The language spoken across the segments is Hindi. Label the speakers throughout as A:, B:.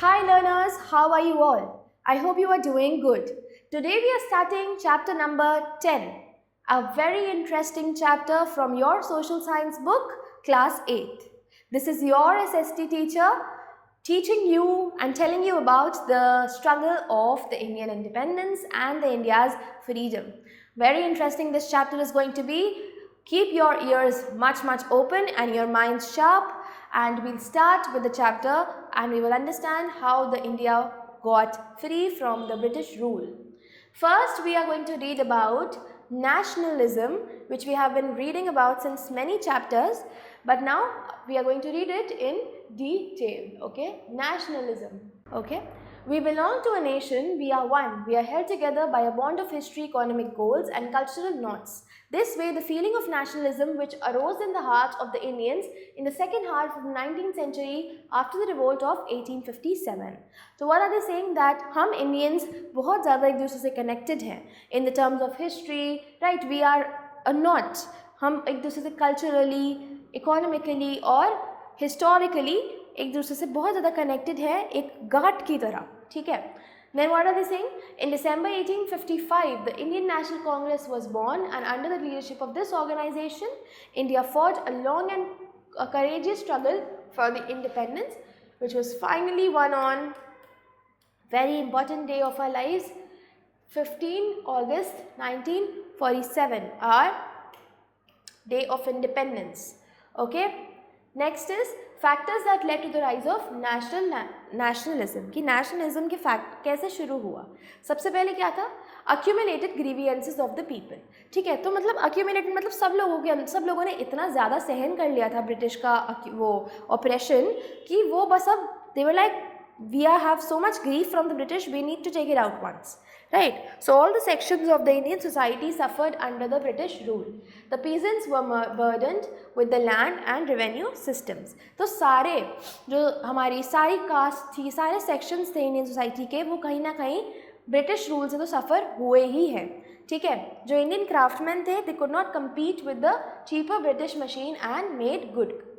A: Hi learners, how are you all? I hope you are doing good. Today we are starting chapter number 10, a very interesting chapter from your social science book, class 8. This is your SST teacher teaching you and telling you about the struggle of the Indian independence and the India's freedom. Very interesting this chapter is going to be. Keep your ears much open and your minds sharp, and we'll start with the chapter and we will understand how the India got free from the British rule. First, we are going to read about nationalism, which we have been reading about since many chapters, but now we are going to read it in detail. Okay, nationalism. Okay, we belong to a nation, we are one, we are held together by a bond of history, economic goals and cultural knots. This way, the feeling of nationalism which arose in the heart of the Indians in the second half of the 19th century after the revolt of 1857. So what are they saying? That हम Indians बहुत ज़्यादा एक दूसरे से connected हैं in the terms of history, right? We are a knot. हम एक दूसरे से culturally, economically और historically एक दूसरे से बहुत ज़्यादा connected है एक गांठ की तरह, ठीक है? Then what are they saying? In December 1855, the Indian National Congress was born, and under the leadership of this organization, India fought a long and courageous struggle for the independence, which was finally won on very important day of our lives, 15 August 1947, our day of independence. Okay. Next is factors that led to the rise of nationalism. कि nationalism के फैक्ट कैसे शुरू हुआ? सबसे पहले क्या था? Accumulated grievances of the people. ठीक है, तो मतलब accumulated मतलब सब लोगों ने इतना ज़्यादा सहन कर लिया था ब्रिटिश का वो ऑपरेशन कि वो बस अब they were like we have so much grief from the British, we need to take it out once. Right, so all the sections of the Indian society suffered under the British rule. The peasants were burdened with the land and revenue systems. तो सारे जो हमारी सारी कास्ट थी, सारे sections थे इंडियन सोसाइटी के, वो कहीं ना कहीं ब्रिटिश रूल से तो सफ़र हुए ही हैं. ठीक है, जो इंडियन क्राफ्टमैन थे, they could not compete with the cheaper British machine and made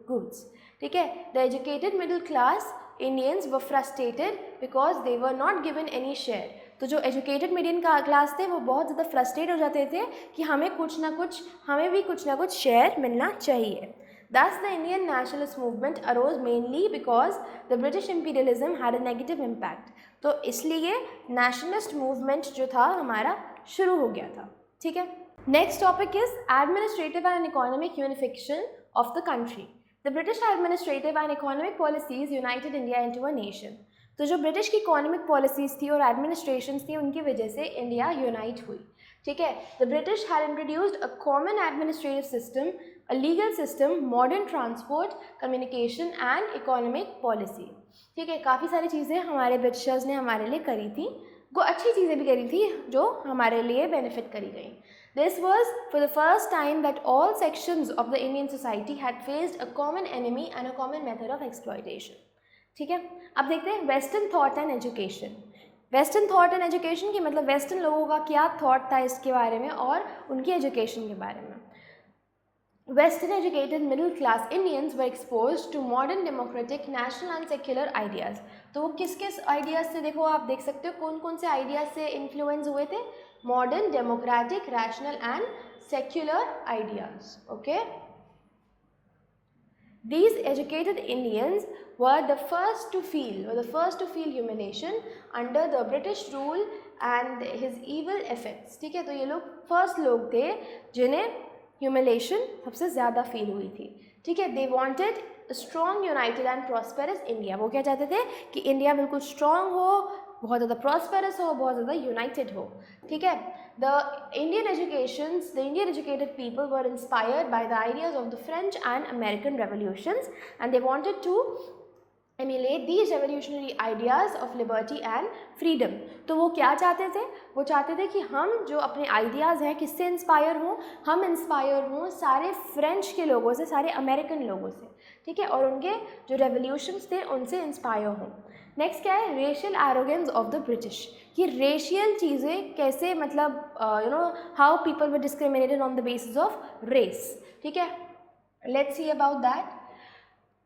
A: goods. ठीक है, the educated middle class Indians were frustrated because they were not given any share. तो जो एजुकेटेड मीडियम का क्लास थे वो बहुत ज़्यादा फ्रस्ट्रेट हो जाते थे कि हमें भी कुछ ना कुछ शेयर मिलना चाहिए. Thus the Indian nationalist movement arose mainly because the British imperialism had a negative impact. तो इसलिए nationalist movement जो था हमारा शुरू हो गया था. ठीक है. Next topic is administrative and economic unification of the country. The British administrative and economic policies united India into a nation. तो जो ब्रिटिश की इकोनॉमिक पॉलिसीज़ थी और एडमिनिस्ट्रेशंस थी उनकी वजह से इंडिया यूनाइट हुई. ठीक है, the British had introduced a common administrative system, a legal system, modern transport, communication and economic policy. ठीक है, काफ़ी सारी चीज़ें हमारे ब्रिटिशर्स ने हमारे लिए करी थी, वो अच्छी चीज़ें भी करी थी जो हमारे लिए बेनिफिट करी गई. This was for the first time that all sections of the Indian society had faced a common enemy and a common method of exploitation. ठीक है, अब देखते हैं western thought and education. Western thought and education की मतलब वेस्टर्न लोगों का क्या थॉट था इसके बारे में और उनकी एजुकेशन के बारे में. Western educated middle class Indians were exposed to modern democratic national and secular ideas. तो किस किस आइडियाज़ से, देखो आप देख सकते हो कौन कौन से आइडियाज़ से इन्फ्लुएंस हुए थे. Modern, democratic, rational and secular ideas. Okay, these educated Indians were the first to feel humiliation under the British rule and his evil effects. ठीक है, तो ये लोग फर्स्ट लोग थे जिन्हें ह्यूमिलेशन सबसे ज़्यादा फील हुई थी. ठीक है, they wanted strong, United and prosperous India. वो क्या चाहते थे कि इंडिया बिल्कुल स्ट्रॉन्ग हो, बहुत ज़्यादा प्रॉस्पेरस हो, बहुत ज़्यादा यूनाइटेड हो. ठीक है, the Indian educated people were inspired by the ideas of the French and American revolutions, and they wanted to emulate these revolutionary ideas of liberty and freedom. तो वो क्या चाहते थे? वो चाहते थे कि हम जो अपने आइडियाज़ हैं किससे इंस्पायर हों? हम इंस्पायर हों सारे फ्रेंच के लोगों से, सारे अमेरिकन लोगों से. ठीक है, और उनके जो रेवोल्यूशंस थे उनसे इंस्पायर हों. नेक्स्ट क्या है? Racial arrogance of the British. कि रेशियल चीज़ें कैसे, मतलब how people were discriminated on the basis of race. ठीक है, let's see about that.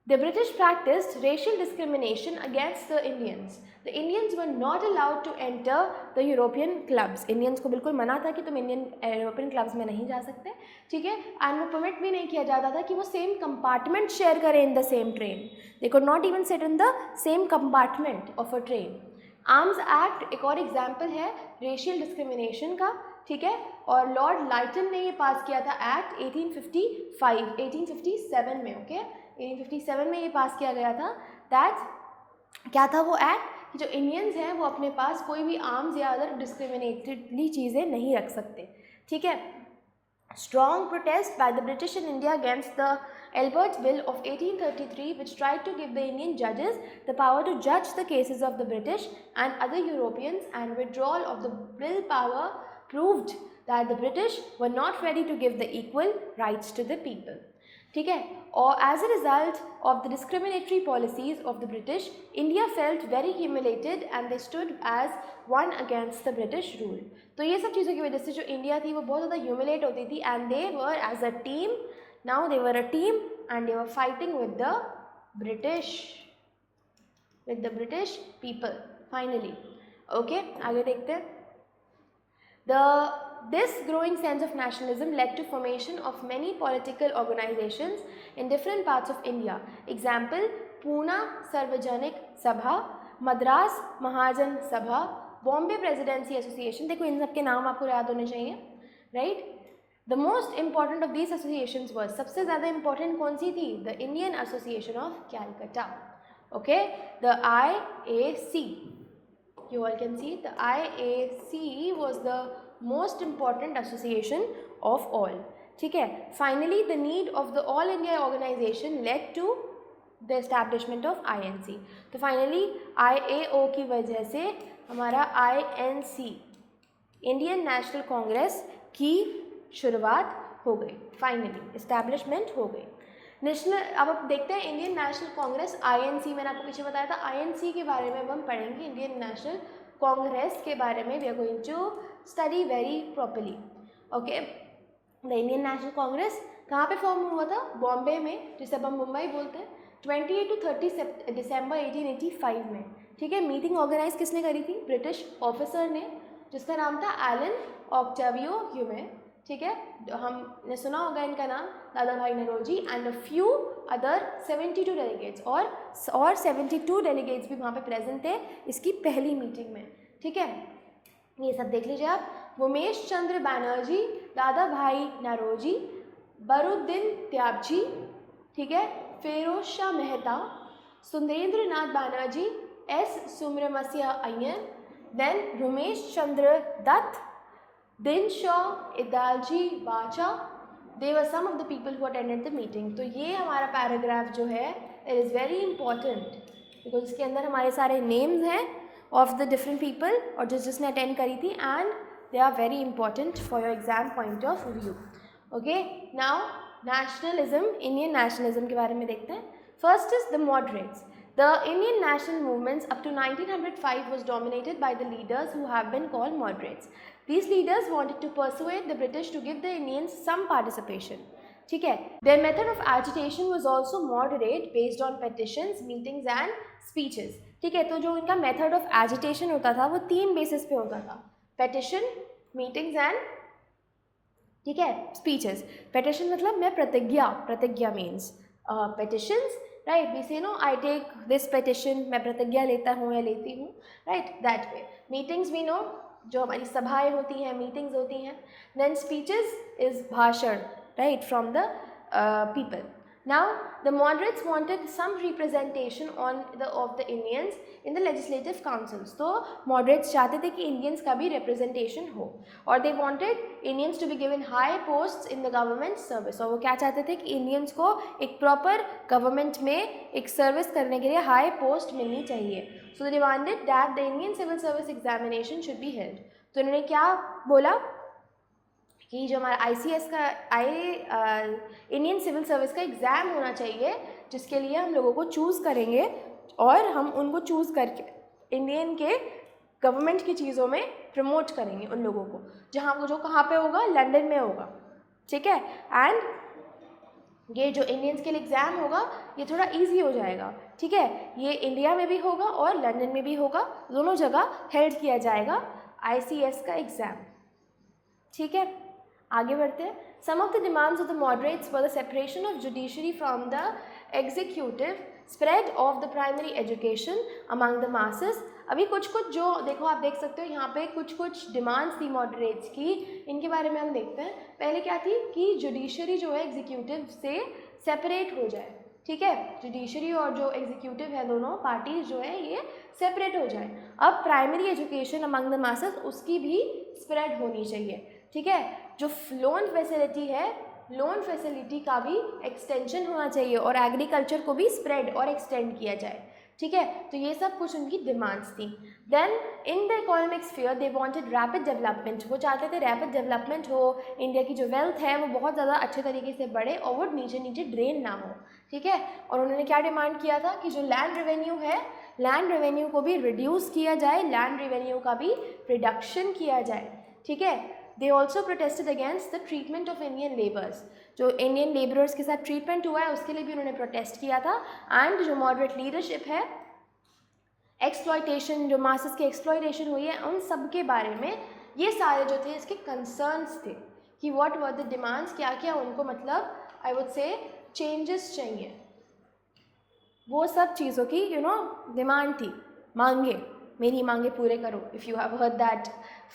A: The British practiced racial discrimination against the Indians. The Indians were not allowed to enter the European clubs. Indians को बिल्कुल मना था कि तुम यूरोपियन क्लब्स में नहीं जा सकते, ठीक है. एंड वो परमिट भी नहीं किया जाता था कि वो सेम कंपार्टमेंट शेयर करें in the same train. They could not even sit in the same compartment of a train. Arms act एक और एग्जाम्पल है रेशियल डिस्क्रिमिनेशन का, ठीक है. और लॉर्ड लाइटन ने ये पास किया था एक्ट 1857 में, ओके. 1857 में ये पास किया गया था. दैट क्या था वो एक्ट कि जो इंडियंस हैं वो अपने पास कोई भी आर्म्स या अदर डिस्क्रिमिनेटरी चीज़ें नहीं रख सकते, ठीक है. Strong protest by the British in India against the Albert Bill of 1833, which tried to give the Indian judges the power to judge the cases of the British and other Europeans, and withdrawal of the bill power proved that the British were not ready to give the equal rights to the people. ठीक है. और as a result of the discriminatory policies of the British, India felt very humiliated and they stood as one against the British rule. तो ये सब चीज़ों की वजह से जो इंडिया थी वो बहुत ज़्यादा ह्यूमिलेट होती थी, and they were as a team, now they were a team and they were fighting with the British people finally. Okay, आगे देखते हैं. This growing sense of nationalism led to formation of many political organizations in different parts of India. Example, Pune Sarvajanik Sabha, Madras Mahajan Sabha, Bombay Presidency Association. देखो इन सब के नाम आपको याद होने चाहिए, right? The most important of these associations was, सबसे ज़्यादा important कौन सी थी? The Indian Association of Calcutta. Okay, the IAC. You all can see the IAC was the most important association of all. ठीक है. Finally, the need of the All India organization led to the establishment of INC. तो finally IAO की वजह से हमारा INC Indian National Congress की शुरुआत हो गई, फाइनली इस्टेब्लिशमेंट हो गई. नेशनल, अब आप देखते हैं इंडियन नेशनल कांग्रेस INC, मैंने आपको पीछे बताया था INC के बारे में हम पढ़ेंगे. इंडियन नेशनल कांग्रेस के बारे में we are going to study very properly. Okay, the Indian National Congress कहाँ पे फॉर्म हुआ था? बॉम्बे में, जिसे अब हम मुंबई बोलते हैं. 28 to 30 दिसंबर 1885 में, ठीक है. मीटिंग ऑर्गेनाइज किसने करी थी? ब्रिटिश ऑफिसर ने, जिसका नाम था एलन ऑक्टावियो ह्यूमे, ठीक है. हमने सुना होगा इनका नाम, दादा भाई Naoroji, and a few other 72 delegates, और 72 डेलीगेट्स भी वहाँ पे प्रेजेंट थे इसकी पहली मीटिंग में, ठीक है. ये सब देख लीजिए आप. उमेश चंद्र बैनर्जी, दादा भाई नरोजी, बरुद्दीन त्याबजी, ठीक है, फिरोज शाह मेहता, सुंदेंद्र नाथ Banerjee, S. Subramanya Iyer, then Ramesh Chandra Dutt, Dinshaw, Idalji, Bacha, they were some of the people who attended the meeting. तो ये हमारा पैराग्राफ जो है it is very important because इसके अंदर हमारे सारे names हैं of the different people और जिसने attend करी थी, and they are very important for your exam point of view. Okay, now nationalism, Indian nationalism के बारे में देखते हैं. First is the moderates. The Indian national movements up to 1905 was dominated by the leaders who have been called moderates. These leaders wanted to persuade the British to give the Indians some participation. ठीक है. Their method of agitation was also moderate, based on petitions, meetings and speeches. ठीक है. तो जो इनका method of agitation होता था वो 3 बेसिस पे होता था: petition, meetings and, ठीक है, speeches. petition मतलब मैं प्रतिज्ञा means petitions, right? We say no, I take this petition, मैं प्रतिज्ञा लेता हूँ या लेती हूँ, right? That way. Meetings we know, जो हमारी सभाएं होती हैं, मीटिंग्स होती हैं. Then speeches is भाषण, right, from the people. Now the moderates wanted some representation of the Indians in the legislative councils. तो moderates चाहते थे कि Indians का भी representation हो, और they wanted Indians to be given high posts in the government service. और वो क्या चाहते थे कि Indians को एक proper government में एक service करने के लिए high post मिलनी चाहिए. So they demanded that the Indian civil service examination should be held. तो इन्होंने क्या बोला कि जो हमारा ICS का इंडियन सिविल सर्विस का एग्ज़ाम होना चाहिए, जिसके लिए हम लोगों को चूज़ करेंगे और हम उनको चूज़ करके इंडियन के गवर्नमेंट की चीज़ों में प्रमोट करेंगे उन लोगों को, जहाँ वो जो कहाँ पे होगा, लंदन में होगा, ठीक है. एंड ये जो इंडियंस के लिए एग्ज़ाम होगा ये थोड़ा इजी हो जाएगा, ठीक है। ये इंडिया में भी होगा और लंदन में भी होगा, दोनों जगह हेल्ड किया जाएगा ICS का एग्ज़ाम, ठीक है। आगे बढ़ते हैं। Some of the demands of the moderates for the separation of judiciary from the executive, spread of the primary education among the masses. अभी कुछ कुछ जो देखो आप देख सकते हो यहाँ पे कुछ कुछ डिमांड्स थी मॉडरेट्स की, इनके बारे में हम देखते हैं। पहले क्या थी कि जुडिशरी जो है एग्जीक्यूटिव से सेपरेट हो जाए, ठीक है। जुडिशरी और जो एग्जीक्यूटिव है दोनों पार्टीज जो है ये सेपरेट हो जाए। अब primary education among the masses उसकी भी स्प्रेड होनी चाहिए, ठीक है। जो लोन फैसिलिटी है, लोन फैसिलिटी का भी एक्सटेंशन होना चाहिए और एग्रीकल्चर को भी स्प्रेड और एक्सटेंड किया जाए, ठीक है। तो ये सब कुछ उनकी डिमांड्स थी। Then in the economic sphere they wanted rapid development, वो चाहते थे रैपिड डेवलपमेंट हो, इंडिया की जो वेल्थ है वो बहुत ज़्यादा अच्छे तरीके से बढ़े और वो नीचे नीचे ड्रेन ना हो, ठीक है। और उन्होंने क्या डिमांड किया था कि जो लैंड रेवेन्यू है, लैंड रेवेन्यू को भी रिड्यूस किया जाए, लैंड रेवेन्यू का भी रिडक्शन किया जाए, ठीक है। They also protested against the treatment of Indian labours, जो इंडियन लेबरर्स के साथ ट्रीटमेंट हुआ है उसके लिए भी उन्होंने प्रोटेस्ट किया था। एंड जो मॉडरेट लीडरशिप है, एक्सप्लॉयटेशन, जो मासेस की एक्सप्लॉयटेशन हुई है उन सब के बारे में ये सारे जो थे इसके कंसर्न्स थे कि व्हाट वर द डिमांड्स, क्या क्या उनको मतलब आई वुड से चेंजेस चाहिए, वो सब चीज़ों की डिमांड थी। मांगे, मेरी मांगे पूरे करो, if you have heard that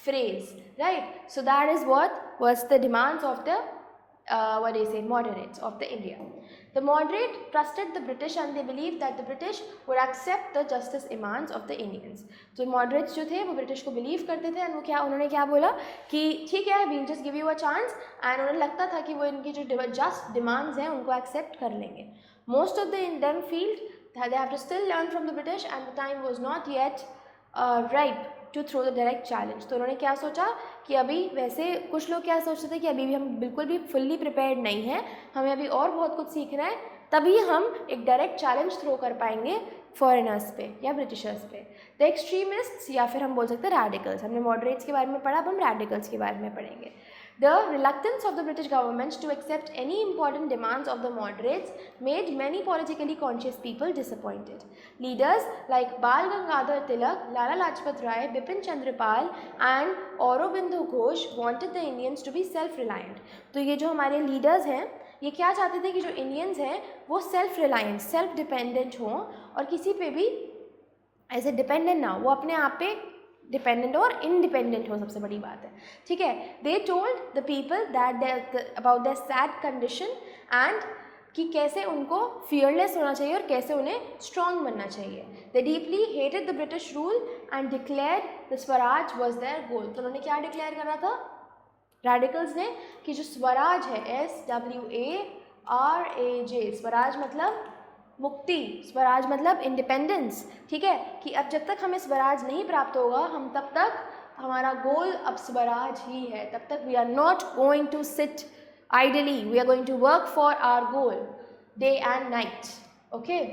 A: phrase, right? So that is what was the demands of the moderates of the India. The moderate trusted the British and they believed that the British would accept the justice demands of the Indians. तो moderates जो थे वो ब्रिटिश को बिलीव करते थे, and वो उन्होंने क्या बोला कि ठीक है we'll just give you a chance, and उन्हें लगता था कि वो इनकी जो just demands हैं उनको accept कर लेंगे. Most of them feel that they have to still learn from the British and the time was not yet ripe to throw the direct challenge. तो उन्होंने क्या सोचा कि अभी, वैसे कुछ लोग क्या सोचते थे कि अभी भी हम बिल्कुल भी फुल्ली प्रिपेयर्ड नहीं हैं, हमें अभी और बहुत कुछ सीखना है, तभी हम एक डायरेक्ट चैलेंज थ्रो कर पाएंगे फॉरेनर्स पे या ब्रिटिशर्स पे। द एक्सट्रीमिस्ट्स या फिर हम बोल सकते हैं रैडिकल्स, हमने मॉडरेट्स के बारे में पढ़ा, अब हम रैडिकल्स के बारे में पढ़ेंगे। The reluctance of the British government to accept any important demands of the moderates made many politically conscious people disappointed. Leaders like Bal Gangadhar Tilak, Lala Lajpat Rai, Bipin Chandra Pal and Aurobindo Ghosh wanted the Indians to be self-reliant. तो ये जो हमारे leaders हैं ये क्या चाहते थे कि जो Indians हैं वो self-reliant, self-dependent हों और किसी पे भी ऐसे dependent ना हो, वो अपने आप पे डिपेंडेंट और इंडिपेंडेंट हो, सबसे बड़ी बात है, ठीक है। They told the people that about the sad condition and कि कैसे उनको फियरलेस होना चाहिए और कैसे उन्हें स्ट्रॉन्ग बनना चाहिए। They deeply hated the British rule and declare the swaraj was their goal. तो उन्होंने क्या डिक्लेयर करा था रेडिकल्स ने कि जो स्वराज है SWARAJ, स्वराज मतलब मुक्ति, स्वराज मतलब इंडिपेंडेंस, ठीक है। कि अब जब तक हमें स्वराज नहीं प्राप्त होगा, हम तब तक हमारा गोल अब स्वराज ही है, तब तक we are not going to sit idly, we are going to work for our goal day and night, okay.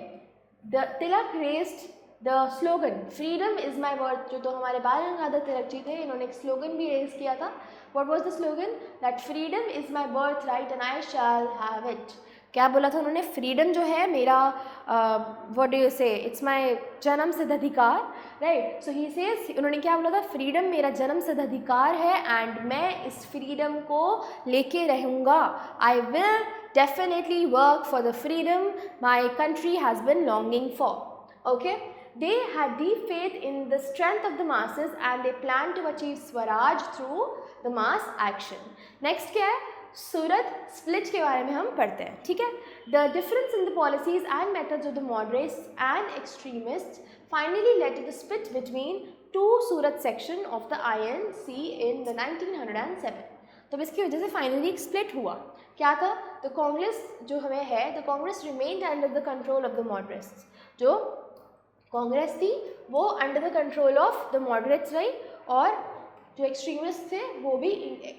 A: The Tilak raised the slogan freedom is my worth, जो तो हमारे बाल गंगाधर तिलक जी थे, इन्होंने एक स्लोगन भी रेज किया था। What was the slogan? That freedom is my birth right and I shall have it. क्या बोला था उन्होंने? फ्रीडम जो है मेरा व्हाट डू यू से, इट्स माय जन्म सिद्ध अधिकार, राइट। सो ही सेज, उन्होंने क्या बोला था? फ्रीडम मेरा जन्म सिद्ध अधिकार है एंड मैं इस फ्रीडम को लेके रहूँगा। I will definitely work for the freedom my country has been longing for, okay. They had deep faith in the strength of the masses and they planned to achieve Swaraj through the mass action. Next क्या है? सूरत स्प्लिट के बारे में हम पढ़ते हैं, ठीक है। The difference in the policies and methods of the moderates and extremists finally led to the split between two Surat section of the INC in the 1907। तो इसकी वजह से फाइनली एक स्प्लिट हुआ। क्या था? द कांग्रेस जो हमें है, the Congress remained under the control of the moderates. जो कांग्रेस थी वो under the control of the moderates रही और जो एक्सट्रीमिस्ट थे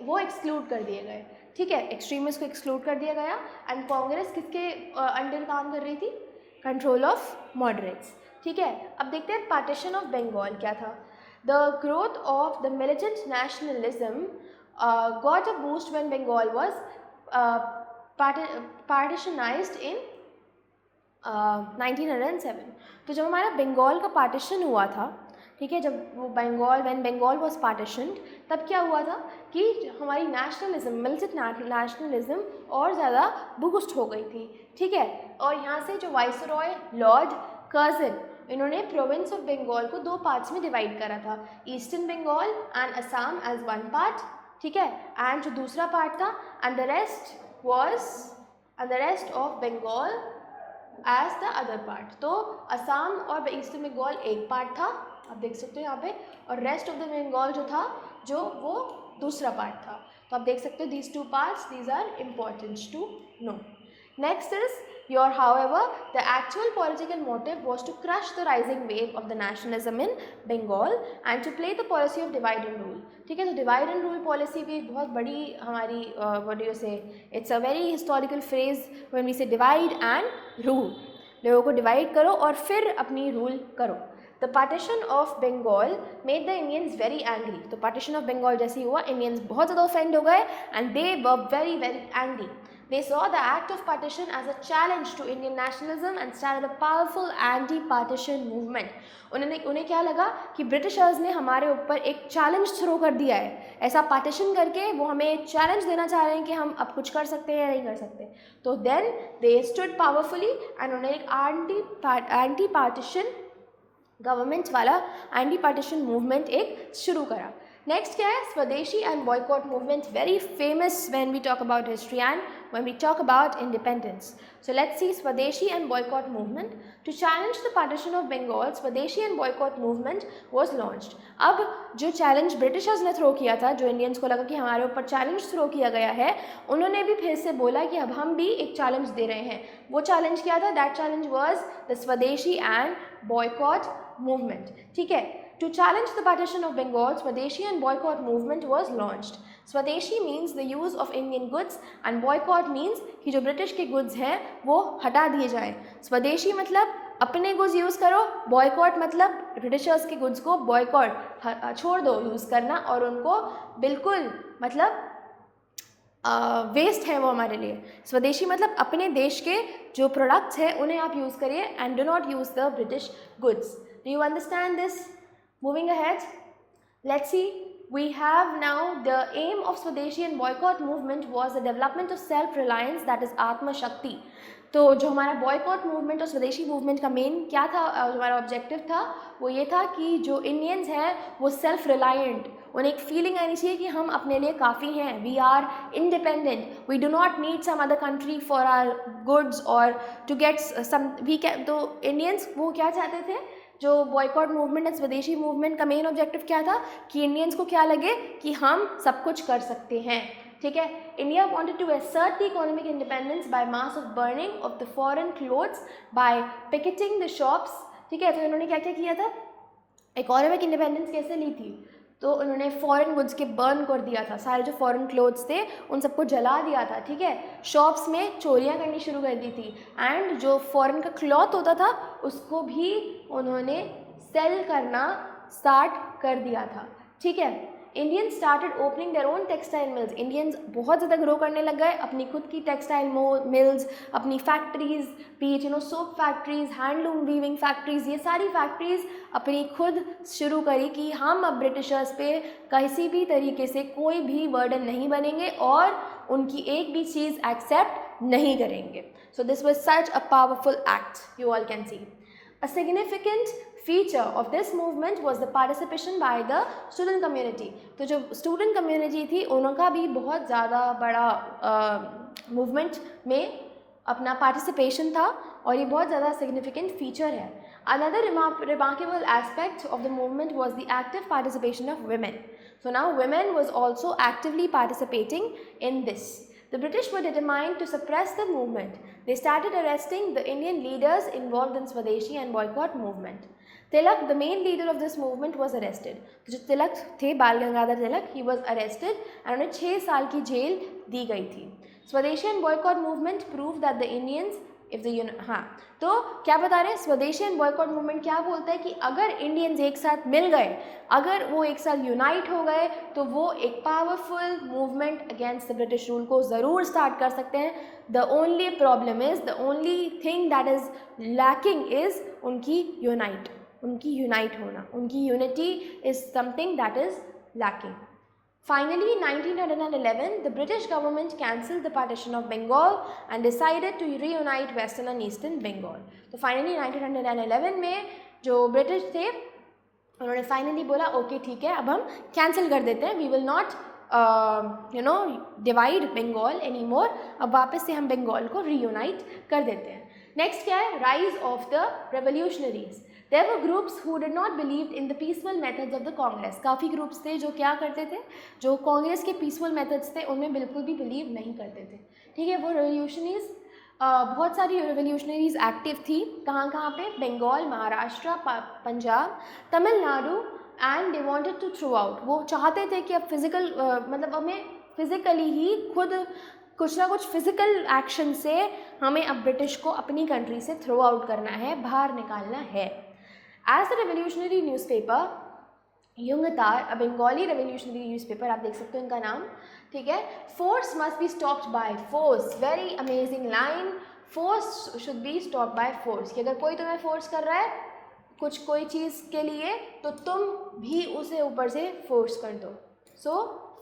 A: वो एक्सक्लूड कर दिए गए, ठीक है। एक्सट्रीमिस्ट को एक्सक्लूड कर दिया गया एंड कांग्रेस किसके अंडर काम कर रही थी? कंट्रोल ऑफ मॉडरेट्स, ठीक है। अब देखते हैं पार्टीशन ऑफ बंगाल क्या था। The growth of the militant nationalism got a boost when Bengal was partitionized in 1907. तो जब हमारा बंगाल का पार्टीशन हुआ था, ठीक है, जब वो व्हेन बंगाल वॉज पार्टीशनड, तब क्या हुआ था कि हमारी नेशनलिज्म, मिलिटेंट नेशनलिज्म और ज़्यादा बूस्ट हो गई थी, ठीक है। और यहाँ से जो वाइसरॉय लॉर्ड कर्जन, इन्होंने प्रोविंस ऑफ बंगाल को 2 पार्ट्स में डिवाइड करा था, eastern Bengal and Assam as 1 part, ठीक है, एंड जो दूसरा पार्ट था and the rest of Bengal as the other part. तो असम और ईस्टर्न बंगाल एक पार्ट था, आप देख सकते हो यहाँ पे, और रेस्ट ऑफ द बंगाल जो था, जो वो दूसरा पार्ट था। तो आप देख सकते हो these 2 parts, these are important to know. Next is however, the actual political motive was to crush the rising wave of the nationalism in Bengal and to play the policy of divide and rule. ठीक है, तो divide and rule policy भी बहुत बड़ी हमारी what do you say, it's a very historical phrase when we say divide and rule. लोगों को divide करो और फिर अपनी rule करो। The partition of Bengal made the Indians very angry. तो partition of Bengal जैसे ही हुआ, Indians बहुत ज़्यादा offend हो गए and they were very very angry. They saw the act of partition as a challenge to Indian nationalism and started a powerful anti-partition movement. उन्हें क्या लगा कि ब्रिटिशर्स ने हमारे ऊपर एक चैलेंज थ्रो कर दिया है, ऐसा पार्टीशन करके वो हमें एक चैलेंज देना चाह रहे हैं कि हम अब कुछ कर सकते हैं या नहीं कर सकते। तो then they stood powerfully and उन्होंने एक एंटी पार्टीशन गवर्नमेंट वाला एंटी पार्टीशन मूवमेंट एक शुरू करा। नेक्स्ट क्या है, swadeshi and boycott movement, very famous when we talk about history and when we talk about independence. So let's see swadeshi and boycott movement. To challenge the partition of Bengal, swadeshi and boycott movement was launched. अब जो चैलेंज ब्रिटिशर्स ने थ्रो किया था, जो इंडियंस को लगा कि हमारे ऊपर चैलेंज थ्रो किया गया है, उन्होंने भी फिर से बोला कि अब हम भी एक चैलेंज दे रहे हैं। वो चैलेंज क्या था? दैट चैलेंज वाज द स्वदेशी एंड बॉयकॉट movement, ठीक है। To challenge the partition of Bengal, Swadeshi and boycott movement was launched. Swadeshi means the use of Indian goods and boycott means कि जो ब्रिटिश के goods हैं वो हटा दिए जाएं। स्वदेशी मतलब अपने goods यूज़ करो, boycott मतलब ब्रिटिशर्स के goods को boycott छोड़ दो यूज़ करना, और उनको बिल्कुल मतलब वेस्ट है वो हमारे लिए। स्वदेशी मतलब अपने देश के जो प्रोडक्ट्स हैं उन्हें आप यूज़ करिए and do not use the British goods. Do you understand this? Moving ahead, let's see. We have now the aim of Swadeshi and boycott movement was the development of self-reliance, that is Atma Shakti. तो जो हमारा बॉयकॉट मूवमेंट और स्वदेशी मूवमेंट का मेन क्या था, जो हमारा ऑब्जेक्टिव था वो ये था कि जो इंडियंस हैं वो सेल्फ रिलायंट, उन्हें एक फीलिंग आनी चाहिए कि हम अपने लिए काफ़ी हैं, we are independent, we do not need some other country for our goods और to get some we can. तो इंडियंस वो क्या चाहते थे, जो boycott movement and swadeshi movement का मेन ऑब्जेक्टिव क्या था कि इंडियंस को क्या लगे कि हम सब कुछ कर सकते हैं, ठीक है। India wanted to assert the economic independence by mass of burning of the foreign clothes by picketing the shops, ठीक है। तो इन्होंने क्या क्या किया था, इकोनॉमिक इंडिपेंडेंस कैसे ली थी, तो उन्होंने फॉरेन गुड्स के बर्न कर दिया था, सारे जो फॉरेन क्लोथ्स थे उन सबको जला दिया था, ठीक है। शॉप्स में चोरियां करनी शुरू कर दी थी एंड जो फॉरेन का क्लॉथ होता था उसको भी उन्होंने सेल करना स्टार्ट कर दिया था, ठीक है। Indians started opening their own textile mills, Indians बहुत ज़्यादा ग्रो करने लग गए, अपनी खुद की टेक्सटाइल मिल्स, अपनी factories, beach soap factories, handloom weaving factories, ये सारी फैक्ट्रीज अपनी खुद शुरू करी कि हम अब ब्रिटिशर्स पे किसी भी तरीके से कोई भी बर्डन नहीं बनेंगे और उनकी एक भी चीज़ एक्सेप्ट नहीं करेंगे। सो this was such a powerful act, you all can C. A significant feature of this movement was the participation by the student community. तो जो student community थी उनका भी बहुत ज़्यादा बड़ा movement में अपना participation था और ये बहुत ज़्यादा significant feature है। Another remarkable aspect of the movement was the active participation of women. So now women was also actively participating in this. The British were determined to suppress the movement. They started arresting the Indian leaders involved in Swadeshi and boycott movement. Tilak, the main leader of this movement, was arrested. तो जो तिलक थे, बाल Gangadhar Tilak, he was arrested and उन्हें 6 साल की जेल दी गई थी। Swadeshi and boycott movement proved that the Indians if the हाँ, तो क्या बता रहे हैं, स्वदेशी एंड बॉयकॉट मूवमेंट क्या बोलता है कि अगर इंडियंस एक साथ मिल गए, अगर वो एक साथ यूनाइट हो गए, तो वो एक powerful movement against the British rule को ज़रूर स्टार्ट कर सकते हैं. The only problem is, the only thing that is lacking is उनकी यूनाइट होना. उनकी unity is something that is lacking. Finally, in 1911, the British government cancelled the partition of Bengal and decided to reunite Western and Eastern Bengal. तो finally 1911 में जो ब्रिटिश थे उन्होंने फाइनली बोला ओके ठीक है, अब हम कैंसिल कर देते हैं, we will not divide Bengal any more, अब वापस से हम बंगाल को रीयूनाइट कर देते हैं. नेक्स्ट क्या है, rise of the revolutionaries. There were groups who did not believe in the peaceful methods of the Congress. काफ़ी ग्रुप्स थे जो क्या करते थे, जो कांग्रेस के पीसफुल मेथड्स थे उनमें बिल्कुल भी बिलीव नहीं करते थे. ठीक है, वो रेवोल्यूशनरीज, बहुत सारी रेवोल्यूशनरीज एक्टिव थी. कहाँ कहाँ पे, Bengal, Maharashtra, Punjab, Tamil Nadu, and they wanted to throw out. वो चाहते थे कि अब फिजिकल मतलब हमें फिजिकली ही खुद कुछ ना कुछ फिजिकल एक्शन से हमें अब ब्रिटिश को अपनी कंट्री से थ्रो आउट करना है, बाहर निकालना है. As the revolutionary newspaper, युंगतार, a Bengali revolutionary newspaper, आप देख सकते हो इनका नाम, ठीक है. Force must be stopped by force. Very amazing line. Force should be stopped by force. कि अगर कोई तुम्हें फोर्स कर रहा है कोई चीज़ के लिए, तो तुम भी उसे ऊपर से फोर्स कर दो. So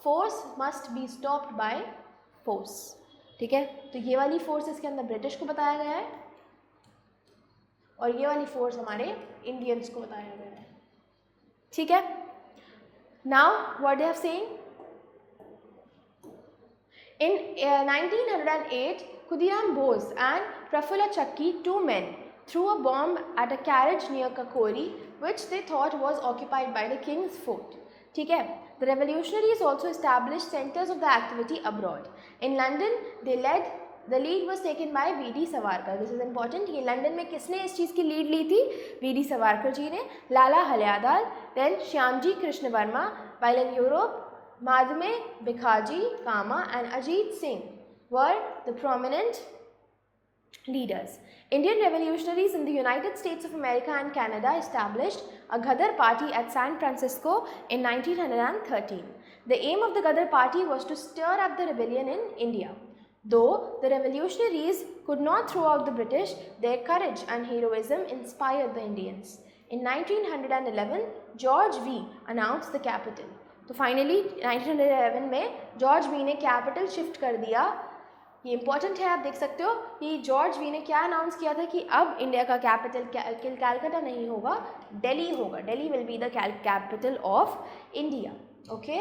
A: force must be stopped by force. ठीक है, तो ये वाली फोर्स इसके अंदर ब्रिटिश को बताया गया है और ये वाली फोर्स हमारे इंडियंस को बताया गया है. ठीक है, now what they have saying, in 1908 Khudiram Bose and Prafulla चक्की, 2 men, threw a bomb at a carriage near Kakori which they thought was occupied by the king's fort. ठीक है, the revolutionaries also established centers of the activity abroad. In London the lead was taken by V.D. Savarkar. This is important. ये लंदन में किसने इस चीज़ की लीड ली थी, V.D. Savarkar जी ने. लाला हल्यादाल, then Shyamji Krishna Verma. While in Europe, Madhme Bikaji Kama and Ajit Singh were the prominent leaders. Indian revolutionaries in the United States of America and Canada established a Ghadar party at San Francisco in 1913. The aim of the Ghadar party was to stir up the rebellion in India. Though the revolutionaries could not throw out the British, their courage and heroism inspired the Indians. In 1911, George V announced the capital. तो finally 1911 में जॉर्ज वी ने कैपिटल शिफ्ट कर दिया. ये इंपॉर्टेंट है, आप देख सकते हो कि जॉर्ज वी ने क्या अनाउंस किया था कि अब इंडिया का कैपिटल कैलकाटा नहीं होगा, दिल्ली होगा. Delhi will be the capital of India. Okay,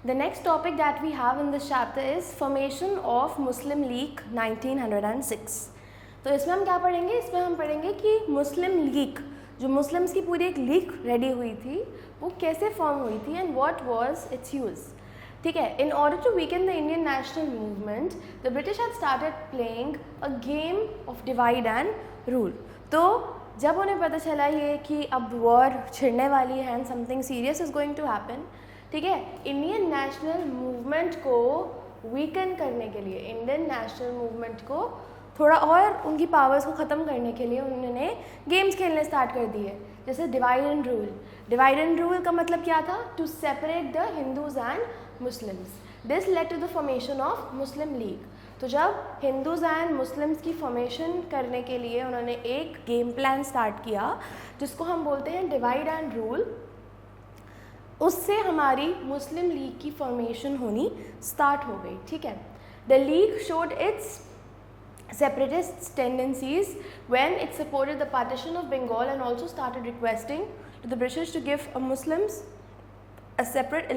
A: the next topic that we have in this chapter is formation of Muslim League 1906. तो इसमें हम क्या पढ़ेंगे, इसमें हम पढ़ेंगे कि मुस्लिम लीग, जो मुस्लिम्स की पूरी एक लीग रेडी हुई थी, वो कैसे फॉर्म हुई थी and what was its use. ठीक है, in order to weaken the Indian national movement the British had started playing a game of divide and rule. तो जब उन्हें पता चला ये कि अब वॉर छिड़ने वाली है and something serious is going to happen, ठीक है, इंडियन नेशनल मूवमेंट को वीकन करने के लिए, इंडियन नेशनल मूवमेंट को थोड़ा और उनकी पावर्स को ख़त्म करने के लिए उन्होंने गेम्स खेलने स्टार्ट कर दिए, जैसे divide and rule. Divide and rule का मतलब क्या था, to separate the Hindus and Muslims. This led to the formation of Muslim league. तो जब हिंदूज़ एंड मुस्लिम्स की फॉर्मेशन करने के लिए उन्होंने एक गेम प्लान स्टार्ट किया जिसको हम बोलते हैं डिवाइड एंड रूल, उससे हमारी मुस्लिम लीग की फॉर्मेशन होनी स्टार्ट हो गई. ठीक है, the league showed it's separatist tendencies when it supported the partition of Bengal and also started requesting to the British to give Muslims a separate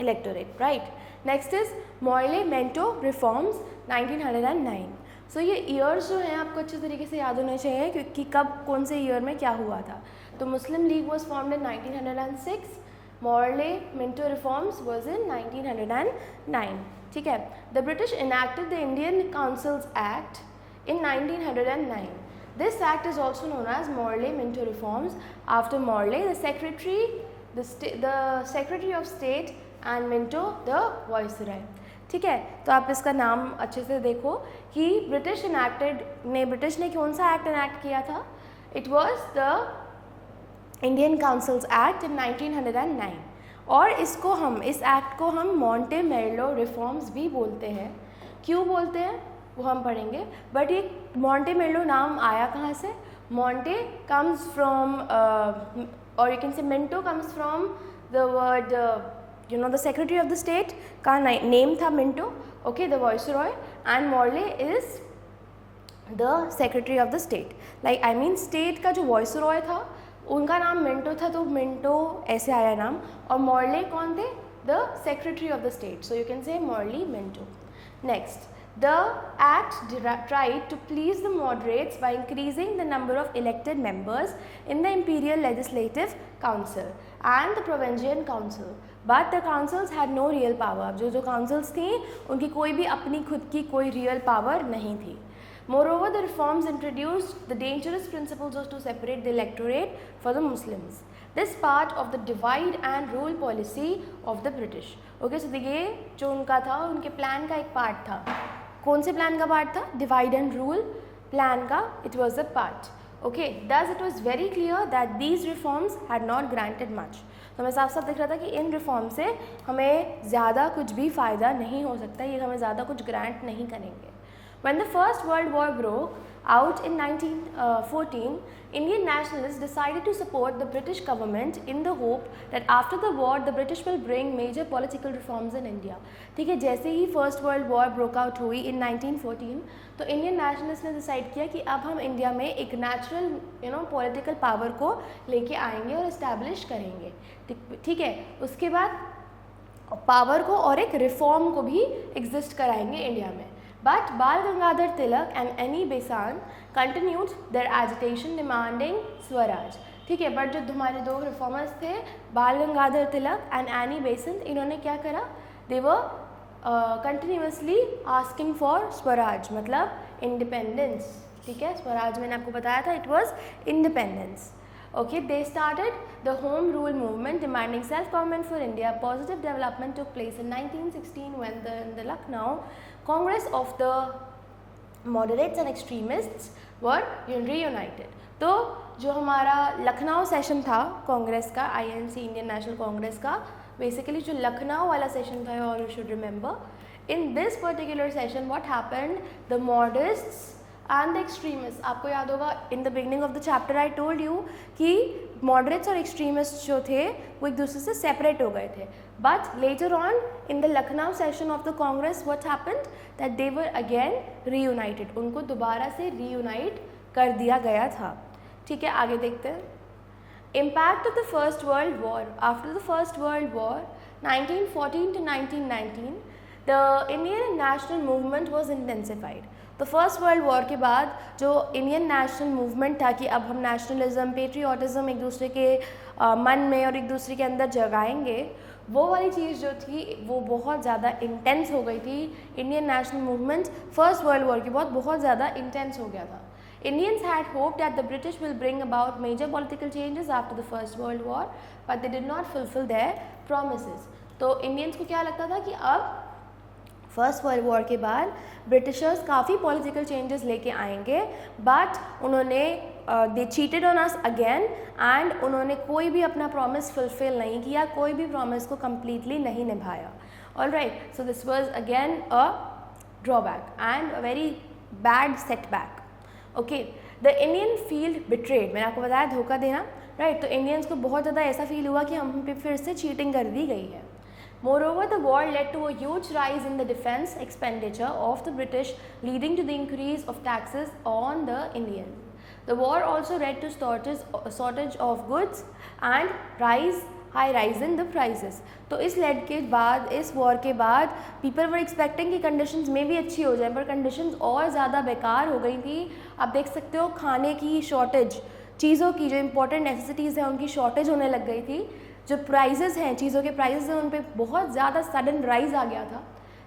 A: electorate, right? Next is Morley-Minto reforms 1909. So ये years जो हैं आपको अच्छे तरीके से याद होने चाहिए क्योंकि कब कौन से year में क्या हुआ था. तो Muslim League was formed in 1906. Morley-Minto reforms was in 1909. ठीक है, the British enacted the Indian Councils Act in 1909. This act is also known as Morley-Minto reforms. After Morley, the Secretary of State and Minto the Viceroy. ठीक है, तो आप इसका नाम अच्छे से देखो कि ब्रिटिश ने कौन सा एक्ट इनैक्ट किया था. It was the Indian councils act in 1909. और इस एक्ट को हम मॉन्टे मेर्लो रिफॉर्म्स भी बोलते हैं. क्यों बोलते हैं वो हम पढ़ेंगे. बट ये मॉन्टे मेर्लो नाम आया कहाँ से? मॉन्टे कम्स फ्रॉम और you can say Minto comes from the word the secretary of the state का नेम था Minto. Okay, the viceroy, and Morley is the secretary of the state. Like I mean state का जो वाइसरॉय था उनका नाम मिंटो था, तो मिंटो ऐसे आया नाम. और मॉर्ले कौन थे? The secretary of the state. So you can say Morley Minto. Next, the act tried to please the moderates by increasing the number of elected members in the imperial legislative council and the provincial council, but the councils had no real power. जो councils थी उनकी कोई भी अपनी खुद की कोई real power नहीं थी. Moreover, the reforms introduced the dangerous principles of to separate the electorate for the Muslims. This part of the divide and rule policy of the British. Okay, so ये जो उनका था उनके प्लान का एक पार्ट था. कौन से प्लान का पार्ट था? डिवाइड एंड रूल प्लान का it was a part. Okay, thus it was very clear that these reforms had not granted much. तो हमें साफ साफ दिख रहा था कि इन रिफॉर्म से हमें ज़्यादा कुछ भी फ़ायदा नहीं हो सकता, ये हमें ज़्यादा कुछ ग्रांट नहीं करेंगे. When the First World War broke out in 1914, Indian nationalists decided to support the British government in the hope that after the war the British will bring major political reforms in India. ठीक है, जैसे ही first world war broke out हुई इन 1914, तो इंडियन नेशनलिस्ट ने डिसाइड किया कि अब हम इंडिया में एक नेचुरल पॉलिटिकल पावर को लेके आएंगे और इस्टेब्लिश करेंगे. ठीक है, उसके बाद पावर को और एक रिफॉर्म को भी एग्जिस्ट कराएंगे इंडिया में. But Bal Gangadhar Tilak and Annie Besant continued their agitation demanding Swaraj. ठीक है, बट जो हमारे दो रिफॉर्मर्स थे बाल Gangadhar Tilak and Annie Besant, इन्होंने क्या करा? दे वर कंटिन्यूसली आस्किंग फॉर स्वराज, मतलब इंडिपेंडेंस. ठीक है, स्वराज मैंने आपको बताया था it was independence. Okay, they started the Home Rule movement demanding self-government for India. Positive development took place in 1916 when the Lucknow Congress of the moderates and extremists were reunited. तो जो हमारा लखनऊ सेशन था कांग्रेस का, INC इंडियन नेशनल कांग्रेस का, बेसिकली जो लखनऊ वाला सेशन था, और you should remember in this particular session what happened, the moderates and the extremist. आपको याद होगा in the beginning of the chapter I told you कि मॉडरेट्स और एक्सट्रीमिस्ट जो थे वो एक दूसरे से सेपरेट हो गए थे. But later on in the Lucknow session of the Congress what happened that they were again reunited. उनको दोबारा से रीयूनाइट कर दिया गया था. ठीक है, आगे देखते हैं. Impact of the first world war. After the first world war 1914 to 1919 the Indian national movement was intensified. तो फर्स्ट वर्ल्ड वॉर के बाद जो इंडियन नेशनल मूवमेंट था कि अब हम नेशनलिज्म, पेट्रियाटिज्म एक दूसरे के मन में और एक दूसरे के अंदर जगाएंगे, वो वाली चीज़ जो थी वो बहुत ज़्यादा इंटेंस हो गई थी. Indian national movement first world war के बाद बहुत ज़्यादा इंटेंस हो गया था. Indians had hoped that the British will bring about major political changes after the First World War, but they did not fulfill their promises. तो इंडियंस को क्या लगता था कि अब फर्स्ट वर्ल्ड वॉर के बाद ब्रिटिशर्स काफ़ी पॉलिटिकल चेंजेस लेके आएंगे, बट उन्होंने they cheated on us again and उन्होंने कोई भी अपना प्रॉमिस फुलफिल नहीं किया, कोई भी प्रॉमिस को कम्प्लीटली नहीं निभाया. Alright, so this was again a drawback and a very bad setback. Okay, the Indian field betrayed. मैंने आपको बताया धोखा देना, राइट. तो इंडियंस को बहुत ज़्यादा ऐसा फील हुआ कि हम पे फिर से चीटिंग कर दी गई है. Moreover, the war led to a huge rise in the defense expenditure of the British, leading to the increase of taxes on the Indians. The war also led to shortage of goods and high rise in the prices. तो इस लेड के बाद, इस वॉर के बाद people were expecting कि conditions में भी अच्छी हो जाए, पर conditions और ज़्यादा बेकार हो गई थी. आप देख सकते हो खाने की शॉर्टेज, चीज़ों की जो इंपॉर्टेंट नेसेसिटीज़ हैं उनकी शॉर्टेज होने लग गई थी. जो प्राइजेज़ हैं, चीज़ों के प्राइजेज़ हैं, उन पे बहुत ज़्यादा सडन राइज आ गया था.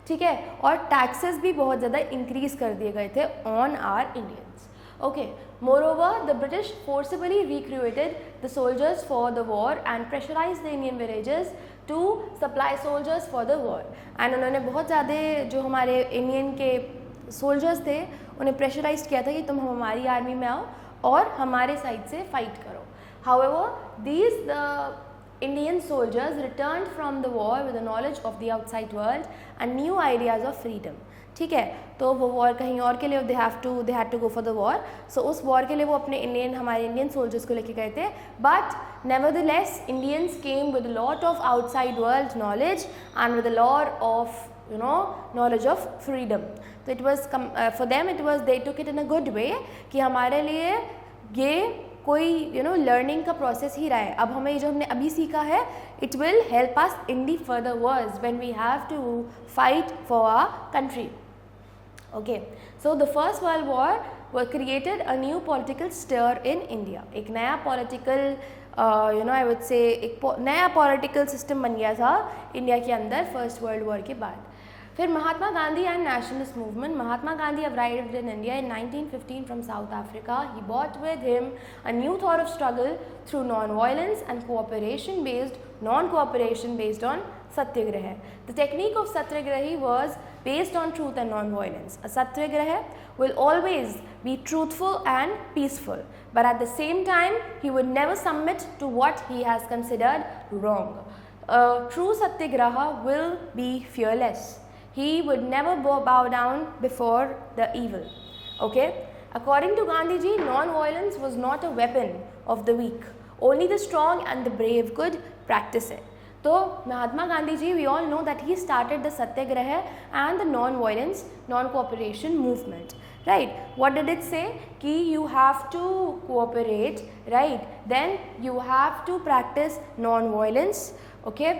A: ठीक है, और टैक्सेस भी बहुत ज़्यादा इंक्रीज़ कर दिए गए थे on our Indians. Okay, moreover the British forcibly recruited the soldiers for the war and pressurise the Indian villages to supply soldiers for the war. And उन्होंने बहुत ज़्यादा जो हमारे इंडियन के सोल्जर्स थे उन्हें प्रेशराइज किया था कि तुम हमारी आर्मी में आओ और हमारे साइड से फाइट करो। However, these Indian soldiers returned from the war with the knowledge of the outside world and new ideas of freedom. ठीक है, तो वो वॉर कहीं और के लिए they had to go for the war. So उस वॉर के लिए वो अपने हमारे इंडियन सोल्जर्स को लेके गए थे. But nevertheless, Indians came with a lot of outside world knowledge and with a lot of knowledge of freedom. So it was for them they took it in a good way कि हमारे लिए ये कोई लर्निंग का प्रोसेस ही रहा है। अब हमें जो हमने अभी सीखा है it will help us in the further verse when we have to fight for our country. Okay, so the first world war created a new political stir in India. एक नया पॉलिटिकल आई वुड से एक नया पॉलिटिकल सिस्टम बन गया था इंडिया के अंदर फर्स्ट वर्ल्ड वॉर के बाद। फिर Mahatma Gandhi and nationalist movement. Mahatma Gandhi arrived in India in 1915 from South Africa. He bought with him a new thought of struggle through non violence and non cooperation based on satyagraha. The technique of satyagrahi was based on truth and non-violence. A satyagraha will always be truthful and peaceful, but at the same time he would never submit to what he has considered wrong. A true satyagraha will be fearless. He would never bow down before the evil. Okay? According to Gandhiji, non-violence was not a weapon of the weak. Only the strong and the brave could practice it. तो Mahatma Gandhi ji, we all know that he started the satyagraha and the non violence non cooperation movement, right. What did it say कि you have to cooperate, right, then you have to practice non violence, okay,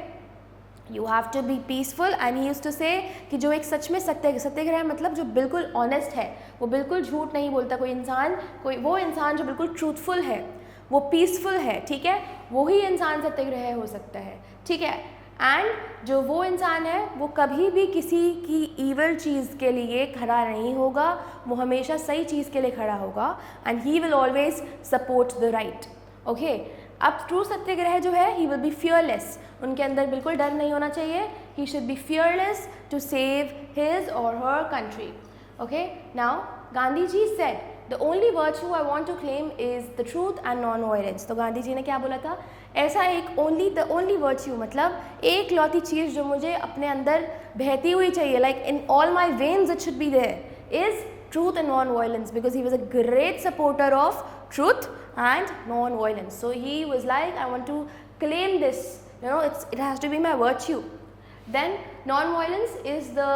A: you have to be peaceful. And he used to say कि जो एक सच में सत्याग्रह मतलब जो बिल्कुल ऑनेस्ट है, वो बिल्कुल झूठ नहीं बोलता, वो इंसान जो बिल्कुल ट्रूथफुल है, वो पीसफुल है, ठीक है, वही इंसान सत्याग्रह हो सकता है, ठीक है। एंड जो वो इंसान है वो कभी भी किसी की ईवल चीज़ के लिए खड़ा नहीं होगा, वो हमेशा सही चीज़ के लिए खड़ा होगा and he will always support the right, okay. अब ट्रू सत्याग्रह जो है ही विल बी फियरलेस, उनके अंदर बिल्कुल डर नहीं होना चाहिए, he should be fearless to save his or her country, okay. Now Gandhi ji said the only virtue I want to claim is the truth and non violence. तो गांधी जी ने क्या बोला था, ऐसा एक द ओनली वर्च्यू मतलब एक लौती चीज़ जो मुझे अपने अंदर बहती हुई चाहिए, like in all my veins it should be there, is truth and non violence, because he was a great supporter of truth and non violence. So he was like I want to claim this, it has to be my virtue. Then non-violence is the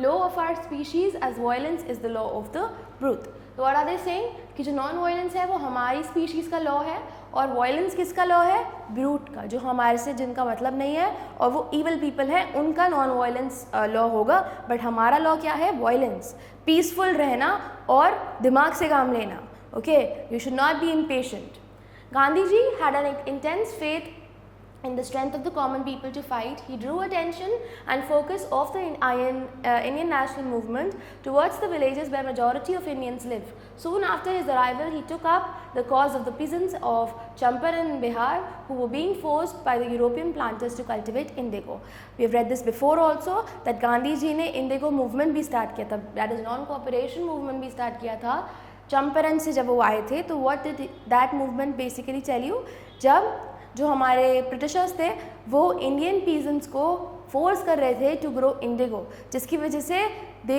A: law of our species as violence is the law of the brute. तो what are they saying कि जो नॉन वायलेंस है वो हमारी स्पीशीज़ का लॉ है और वायलेंस किसका लॉ है, ब्रूट का, जो हमारे से जिनका मतलब नहीं है और वो ईवल पीपल है, उनका नॉन वायलेंस लॉ होगा। बट हमारा लॉ क्या है, वायलेंस, पीसफुल रहना और दिमाग से काम लेना, okay, you should not be impatient. Gandhi ji had an intense faith in the strength of the common people to fight. He drew attention and focus of the Indian national movement towards the villages where majority of Indians live. Soon after his arrival, he took up the cause of the peasants of Champaran in Bihar who were being forced by the European planters to cultivate indigo. We have read this before also that Gandhi ji ने indigo movement भी start किया था, that is non-cooperation movement भी start किया था चंपारण से जब वो आए थे। तो what did that movement basically tell you, जब जो हमारे ब्रिटिशर्स थे वो इंडियन पीजेंट्स को फोर्स कर रहे थे टू ग्रो इंडिगो, जिसकी वजह से they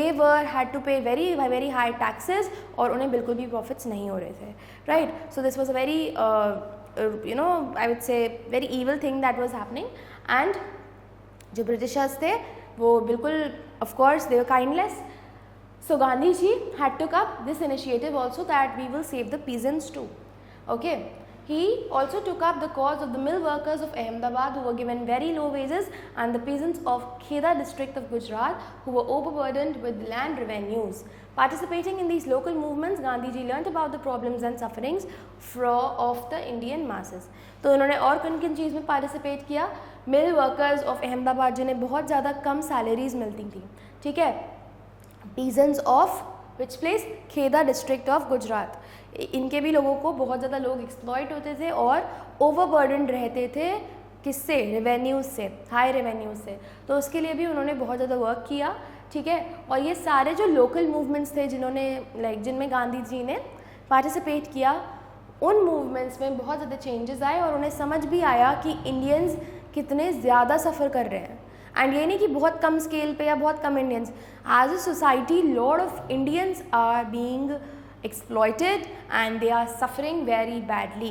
A: had to pay very high taxes और उन्हें बिल्कुल भी प्रॉफिट्स नहीं हो रहे थे, right. So this was a very I would say very evil thing that was happening. And जो ब्रिटिशर्स थे वो बिल्कुल of course they were kindless, so Gandhi ji had took up this initiative also that we will save the peasants too, okay. He also took up the cause of the mill workers of Ahmedabad who were given very low wages and the peasants of Kheda district of Gujarat who were overburdened with land revenues. Participating in these local movements, Gandhi ji learnt about the problems and sufferings of the Indian masses. तो उन्होंने और किन चीज़ में पार्टिसिपेट किया, मिल वर्कर्स ऑफ अहमदाबाद जिन्हें बहुत ज़्यादा कम सैलरीज मिलती थी, ठीक है, peasants of which place, Kheda district of Gujarat, इनके भी लोगों को बहुत ज़्यादा लोग एक्सप्लॉइट होते थे और ओवरबर्डन रहते थे किससे? रेवेन्यूज से, हाई रेवेन्यूज से। तो उसके लिए भी उन्होंने बहुत ज़्यादा वर्क किया, ठीक है। और ये सारे जो लोकल मूवमेंट्स थे जिन्होंने जिनमें गांधी जी ने पार्टिसिपेट किया, उन मूवमेंट्स में बहुत ज़्यादा चेंजेस आए और उन्हें समझ भी आया कि इंडियंस कितने ज़्यादा सफ़र कर रहे हैं। एंड ये नहीं कि बहुत कम स्केल पे या बहुत कम Indians, as a society lot of Indians are being exploited and they are suffering very badly.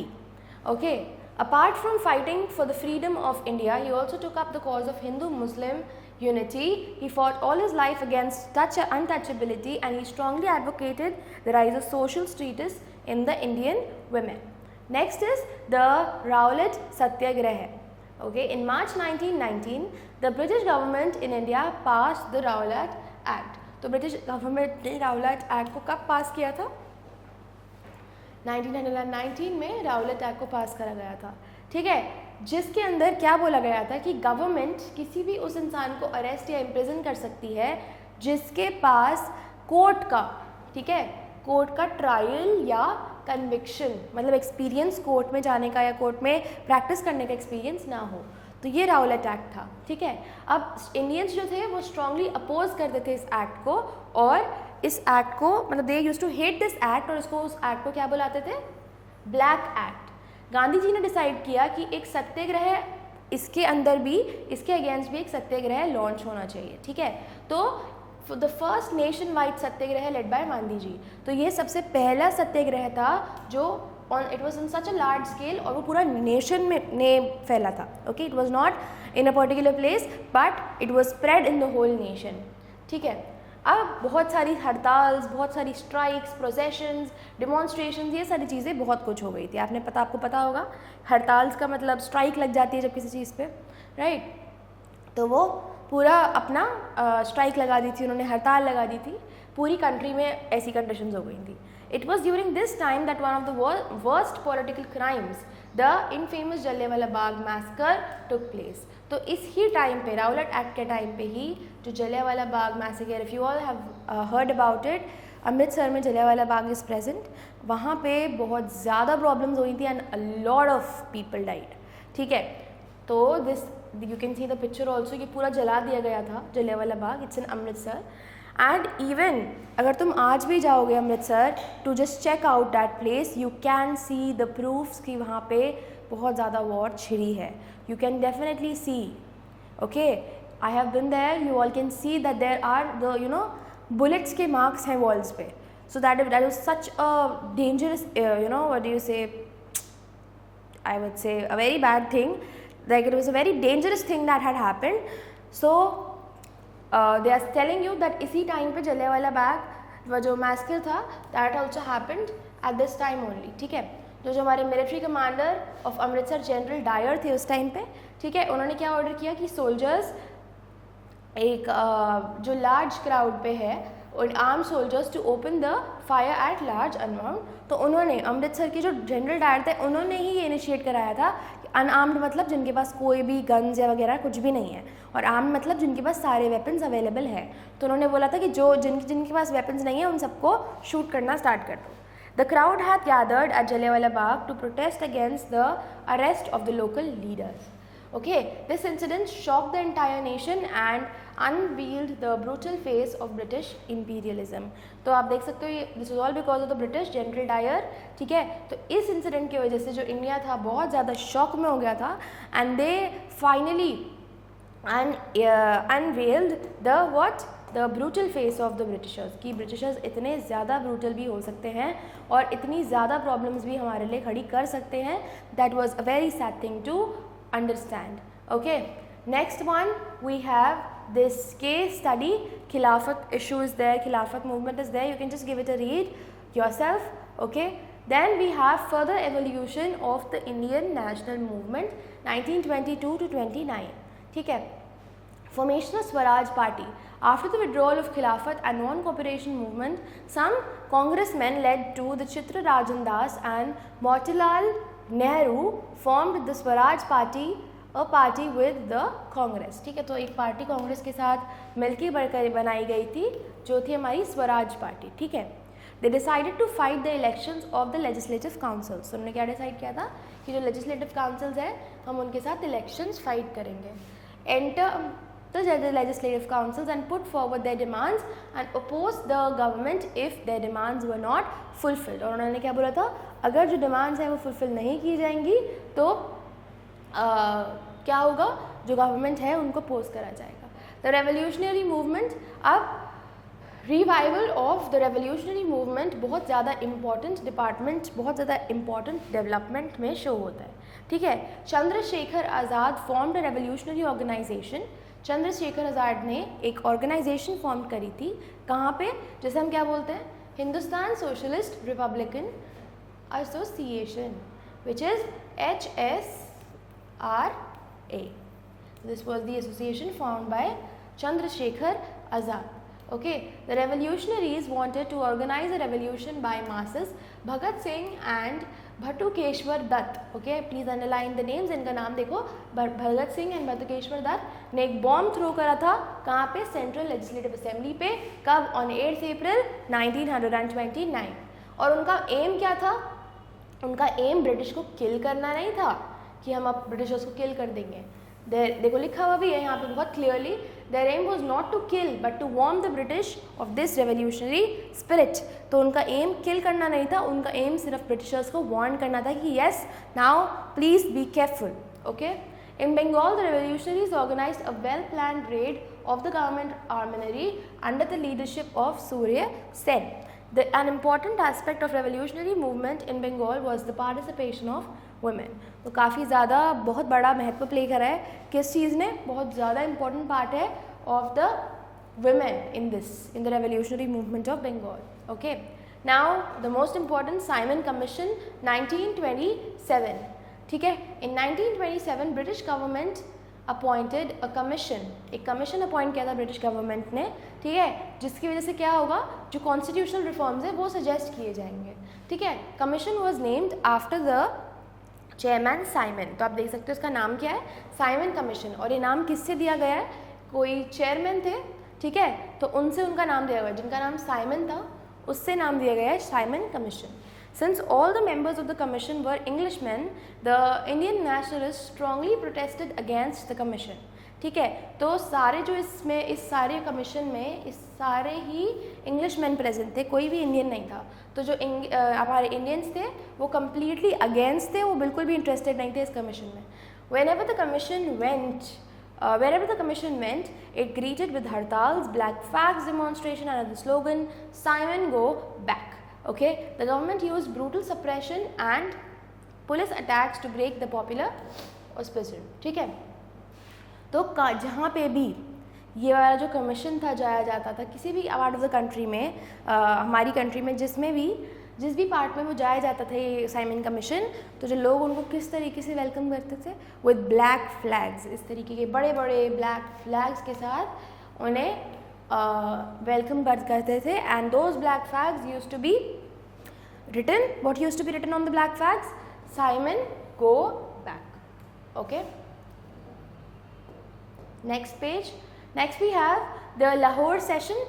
A: Okay, apart from fighting for the freedom of India, he also took up the cause of Hindu-Muslim unity. He fought all his life against untouchability and he strongly advocated the rise of social status in the Indian women. Next is the Rowlatt Satyagraha. Okay, in March 1919, the British government in India passed the Rowlatt Act. तो ब्रिटिश गवर्नमेंट ने राउलट एक्ट को कब पास किया था? 1919 में राउलट एक्ट को पास करा गया था, ठीक है, जिसके अंदर क्या बोला गया था कि गवर्नमेंट किसी भी उस इंसान को अरेस्ट या इम्प्रिजन कर सकती है जिसके पास कोर्ट का, ठीक है, कोर्ट का ट्रायल या कन्विक्शन, मतलब एक्सपीरियंस कोर्ट में जाने का या कोर्ट में प्रैक्टिस करने का एक्सपीरियंस ना हो। तो ये राउलट एक्ट था, ठीक है। अब इंडियंस जो थे वो स्ट्रांगली अपोज करते थे इस एक्ट को, और इस एक्ट को मतलब they used to hate this act, और इसको उस एक्ट को क्या बुलाते थे? Black act. गांधी जी ने डिसाइड किया कि एक सत्याग्रह, इसके अंदर भी, इसके अगेंस्ट भी एक सत्याग्रह लॉन्च होना चाहिए, ठीक है। तो the first nationwide satyagraha led by Gandhi ji, तो ये सबसे पहला सत्याग्रह था जो it was in such a large scale, और वो पूरा नेशन में फैला था। Okay, it was not in a particular place but it was spread in the whole nation, ठीक है। अब बहुत सारी हड़ताल, बहुत सारी स्ट्राइक्स, प्रोसेशंस, डिमॉन्स्ट्रेशंस, ये सारी चीज़ें बहुत कुछ हो गई थी। आपको पता होगा हड़ताल का मतलब स्ट्राइक लग जाती है जब किसी चीज़ पे, राइट। तो वो पूरा अपना स्ट्राइक लगा दी थी उन्होंने, हड़ताल लगा दी थी, पूरी कंट्री में ऐसी कंडीशंस हो गई थी। It was during this time that one of the worst political crimes, the infamous Jallianwala Bagh massacre took place. तो इस ही टाइम पे, राउलट एक्ट के टाइम पे ही जो Jallianwala Bagh massacre, if you all have heard about it, Amritsar में जलियांवाला बाग इज़ प्रेजेंट, वहाँ पे बहुत ज़्यादा प्रॉब्लम्स हुई थी and a lot of people died, ठीक है। तो this you can see the picture also, ये पूरा जला दिया गया था Jallianwala Bagh, it's in Amritsar. And even अगर तुम आज भी जाओगे Amritsar to just check out that place, you can see the proofs कि वहाँ पे बहुत ज़्यादा वॉर छिड़ी है। You can definitely see, okay, I have been there, you all can C that there are the bullets के मार्क्स हैं वॉल्स पे। So that is such a dangerous what do you say, I would say a very bad thing, like it was a very dangerous thing that had happened. So they are telling you that इसी टाइम पे जलियांवाला बाग जो मैसेकर था, that also happened at this time only, ठीक है। जो हमारे military commander of Amritsar general Dyer थे उस टाइम पे, ठीक है, उन्होंने क्या ऑर्डर किया कि सोल्जर्स एक जो लार्ज क्राउड पे है और arm soldiers to open the fire at large unarmed. तो उन्होंने अमृतसर के जो जनरल डायर थे उन्होंने ही ये इनिशिएट कराया था कि अनआर्म्ड मतलब जिनके पास कोई भी गन्स या वगैरह कुछ भी नहीं है, और आर्म मतलब जिनके पास सारे वेपन्स अवेलेबल है। तो उन्होंने बोला था कि जो जिनके पास वेपन्स नहीं है उन सबको शूट करना स्टार्ट कर दो। The crowd had gathered at Jallianwala Bagh to protest against the arrest of the local leaders. Okay, this incident shocked the entire nation and unveiled the brutal face of British imperialism. तो आप देख सकते हो ये this is all because of the British General Dyer, ठीक है। तो इस इंसिडेंट की वजह से जो इंडिया था बहुत ज़्यादा शॉक में हो गया था, and they finally unveiled the what? The brutal face of the Britishers, कि ब्रिटिशर्स इतने ज़्यादा ब्रूटल भी हो सकते हैं और इतनी ज़्यादा प्रॉब्लम्स भी हमारे लिए खड़ी कर सकते हैं। That was a very sad thing to understand. Okay, next one we have this case study, Khilafat issue is there, Khilafat movement is there, you can just give it a read yourself. Okay, then we have further evolution of the Indian national movement 1922 to 29, ठीक है। Formation of Swaraj Party. After the withdrawal of Khilafat and non-cooperation movement, some congressmen led to the Chitra Rajan Das and Motilal Nehru formed the Swaraj Party, a party with the Congress, ठीक है। तो एक पार्टी कांग्रेस के साथ मिलकर बनाई गई थी जो थी हमारी स्वराज पार्टी, ठीक है। They decided to fight the elections of the legislative councils. उन्होंने क्या डिसाइड किया था कि जो लेजिस्लेटिव काउंसिल्स है हम उनके साथ इलेक्शंस फाइट करेंगे। Enter the legislative councils and put forward their demands and oppose the government if their demands were not fulfilled। और उन्होंने क्या बोला था, अगर जो demands हैं वो fulfill नहीं की जाएंगी तो क्या होगा, जो गवर्नमेंट है उनको पोस्ट करा जाएगा। द रेवोल्यूशनरी मूवमेंट, अब revival of the revolutionary movement बहुत ज़्यादा इंपॉर्टेंट डिपार्टमेंट, बहुत ज़्यादा इंपॉर्टेंट डेवलपमेंट में शो होता है, ठीक है। Chandrashekhar Azad formed a revolutionary organisation. Chandrashekhar Azad ने एक ऑर्गेनाइजेशन फॉर्म करी थी, कहाँ पे, जैसे हम क्या बोलते हैं, Hindustan socialist Republican association, which is HSRA। This was the association formed by Chandrasekhar Azad. Okay, the revolutionaries wanted to organize a revolution by masses. Bhagat Singh and Bhatukeshwar Dutt, okay, please underline the names, इनका नाम देखो, भगत सिंह एंड बटुकेश्वर दत्त ने एक बॉम्ब थ्रो करा था, कहाँ पे, सेंट्रल लेजिस्लेटिव असेंबली पे, कब, ऑन 8 अप्रैल 1929। और उनका एम क्या था, उनका एम ब्रिटिश को किल करना नहीं था कि हम अब ब्रिटिशर्स को किल कर देंगे। देखो लिखा हुआ भी है यहाँ पे बहुत clearly, their aim was not to kill but to warn the British of this revolutionary spirit. तो उनका एम किल करना नहीं था, उनका एम सिर्फ ब्रिटिशर्स को वार्न करना था कि yes now please be careful. Okay, in Bengal the revolutionaries organised a well planned raid of the government armoury under the leadership of Surya Sen. An important aspect of revolutionary movement in Bengal was the participation of women। तो काफ़ी ज़्यादा बहुत बड़ा महत्व प्ले करा है किस चीज़ ने, बहुत ज़्यादा important part है of the women in the revolutionary movement of Bengal। Okay, now the most important, Simon Commission 1927, ठीक है। In 1927 British government appointed a commission, एक कमीशन अपॉइंट किया था ब्रिटिश गवर्नमेंट ने, ठीक है, जिसकी वजह से क्या होगा, जो कॉन्स्टिट्यूशनल रिफॉर्म्स है वो सजेस्ट किए जाएंगे, ठीक है। Commission was named after the chairman Simon. तो आप देख सकते हो इसका नाम क्या है, साइमन कमीशन। और ये नाम किससे दिया गया है, कोई चेयरमैन थे, ठीक है, तो उनसे उनका नाम दिया गया, जिनका नाम साइमन था उससे नाम दिया गया है Simon commission. Since all the members of the commission were Englishmen, the Indian nationalists strongly protested against the commission। ठीक है, तो सारे जो इसमें इस सारे कमीशन में इस सारे ही इंग्लिशमैन प्रेजेंट थे, कोई भी इंडियन नहीं था। तो जो हमारे इंडियंस थे वो कम्प्लीटली अगेंस्ट थे, वो बिल्कुल भी इंटरेस्टेड नहीं थे इस कमीशन में। Wherever the commission went, it greeted with hartals, black flags demonstration and the slogan "Simon go back"। Okay, the government used brutal suppression and police attacks to break the popular opposition। ठीक है, तो जहाँ पे भी ये वाला जो कमीशन था जाया जाता था किसी भी पार्ट ऑफ द कंट्री में, हमारी कंट्री में जिस भी पार्ट में वो जाया जाता था ये साइमन कमीशन, तो जो लोग उनको किस तरीके से वेलकम करते थे, विद ब्लैक फ्लैग्स, इस तरीके के बड़े बड़े ब्लैक फ्लैग्स के साथ उन्हें वेलकम करते थे। And those black flags used to be written, what used to be written on the black flags, Simon go back। Okay, next page, next we have the Lahore session।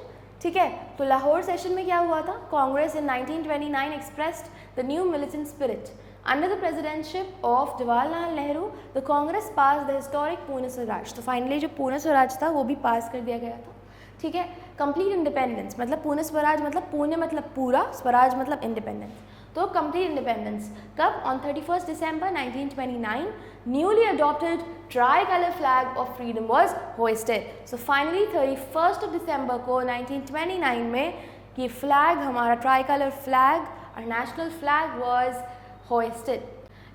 A: ठीक है, तो लाहौर सेशन में क्या हुआ था, Congress in 1929 expressed the new militant spirit under the presidentship of Jawaharlal Nehru। the Congress passed the historic Pune Swaraj। तो फाइनली जो पुणे स्वराज था वो भी पास कर दिया गया था, ठीक है। कंप्लीट इंडिपेंडेंस, मतलब पुणे स्वराज मतलब पुणे मतलब पूरा, स्वराज मतलब इंडिपेंडेंस, तो कंप्लीट इंडिपेंडेंस कब, on 31 December 1929 newly adopted tricolour flag of freedom was hoisted. So finally 31 दिसंबर को 1929 में ये फ्लैग, हमारा ट्राई कलर फ्लैग और national flag was hoisted.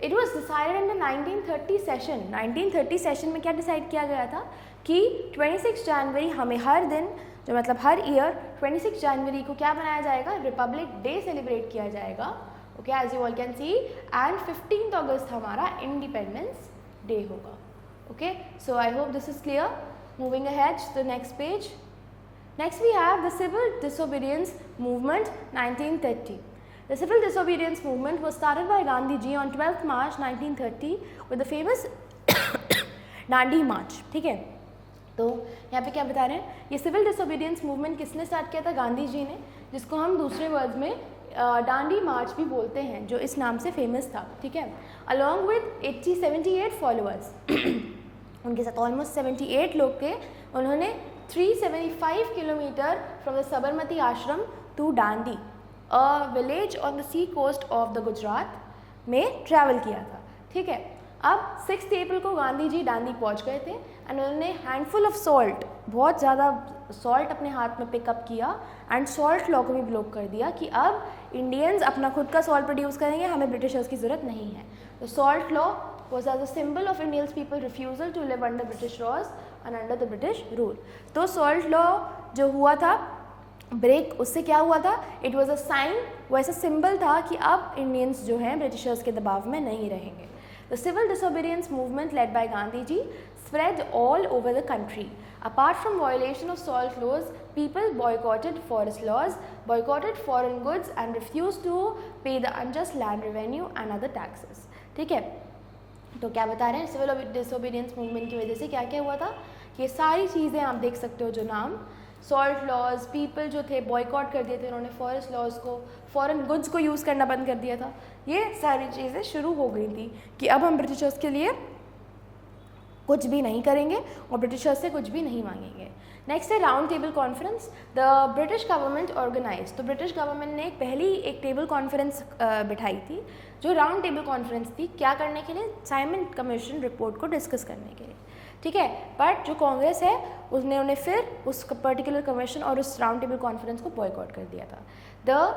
A: It was decided in the 1930 session. 1930 session में क्या डिसाइड किया गया था कि 26 जनवरी हमें हर दिन, जो मतलब हर ईयर 26 जनवरी को क्या बनाया जाएगा, रिपब्लिक डे सेलिब्रेट किया जाएगा। Okay, as you all can see, and 15 अगस्त हमारा इंडिपेंडेंस डे होगा। Okay, so I hope this is clear. Moving ahead to the next page, next we have the civil disobedience movement 1930। The civil disobedience movement was started by Gandhi ji on 12th March 1930 with the famous Dandi March। ठीक है, तो यहाँ पे क्या बता रहे हैं, ये सिविल डिसोबीडियंस मूवमेंट किसने स्टार्ट किया था, गांधी जी ने। जिसको हम दूसरे वर्ड्स में डांडी मार्च भी बोलते हैं, जो इस नाम से फेमस था, ठीक है। अलॉन्ग विद 78 फॉलोअर्स, उनके साथ ऑलमोस्ट 78 लोग थे। उन्होंने 375 kilometre from the Sabarmati ashram to Dandi, a village on the sea coast of the Gujarat में ट्रैवल किया था, ठीक है। अब 6 अप्रैल को गांधी जी डांडी पहुंच गए थे एंड उन्होंने हैंडफुल ऑफ सॉल्ट, बहुत ज़्यादा सॉल्ट अपने हाथ में पिकअप किया एंड सॉल्ट लॉ को भी ब्लॉक कर दिया कि अब इंडियंस अपना खुद का सॉल्ट प्रोड्यूस करेंगे, हमें ब्रिटिशर्स की ज़रूरत नहीं है। तो salt law was as a symbol of India's people refusal to live under British laws and under the British rule. तो सॉल्ट लॉ जो हुआ था ब्रेक, उससे क्या हुआ था, इट वॉज अ साइन, वो ऐसा सिंबल था कि अब इंडियंस जो हैं ब्रिटिशर्स के दबाव में नहीं रहेंगे। The civil disobedience movement led by Gandhi ji spread all over the country. Apart from violation of salt laws, people boycotted forest laws, boycotted foreign goods and refused to pay the unjust land revenue and other taxes. ठीक है, तो क्या बता रहे हैं, सिविल डिसोबीडियंस मूवमेंट की वजह से क्या क्या हुआ था, ये सारी चीज़ें आप देख सकते हो जो नाम, सॉल्ट लॉज, पीपल जो थे बॉयकॉट कर दिए थे उन्होंने फॉरेस्ट लॉज को, फॉरेन गुड्स को यूज़ करना बंद कर दिया था, ये सारी चीज़ें शुरू हो गई थी कि अब हम ब्रिटिशर्स के लिए कुछ भी नहीं करेंगे और ब्रिटिशर्स से कुछ भी नहीं मांगेंगे। नेक्स्ट है round table conference, the British government organise. तो ब्रिटिश गवर्नमेंट ने पहली एक टेबल कॉन्फ्रेंस बिठाई थी जो राउंड टेबल कॉन्फ्रेंस थी, क्या करने के लिए, साइमन कमीशन रिपोर्ट को डिस्कस करने के लिए, ठीक है। बट जो कांग्रेस है उसने उन्हें फिर उस पर्टिकुलर कमीशन और उस राउंड टेबल कॉन्फ्रेंस को बॉयकॉट कर दिया था। The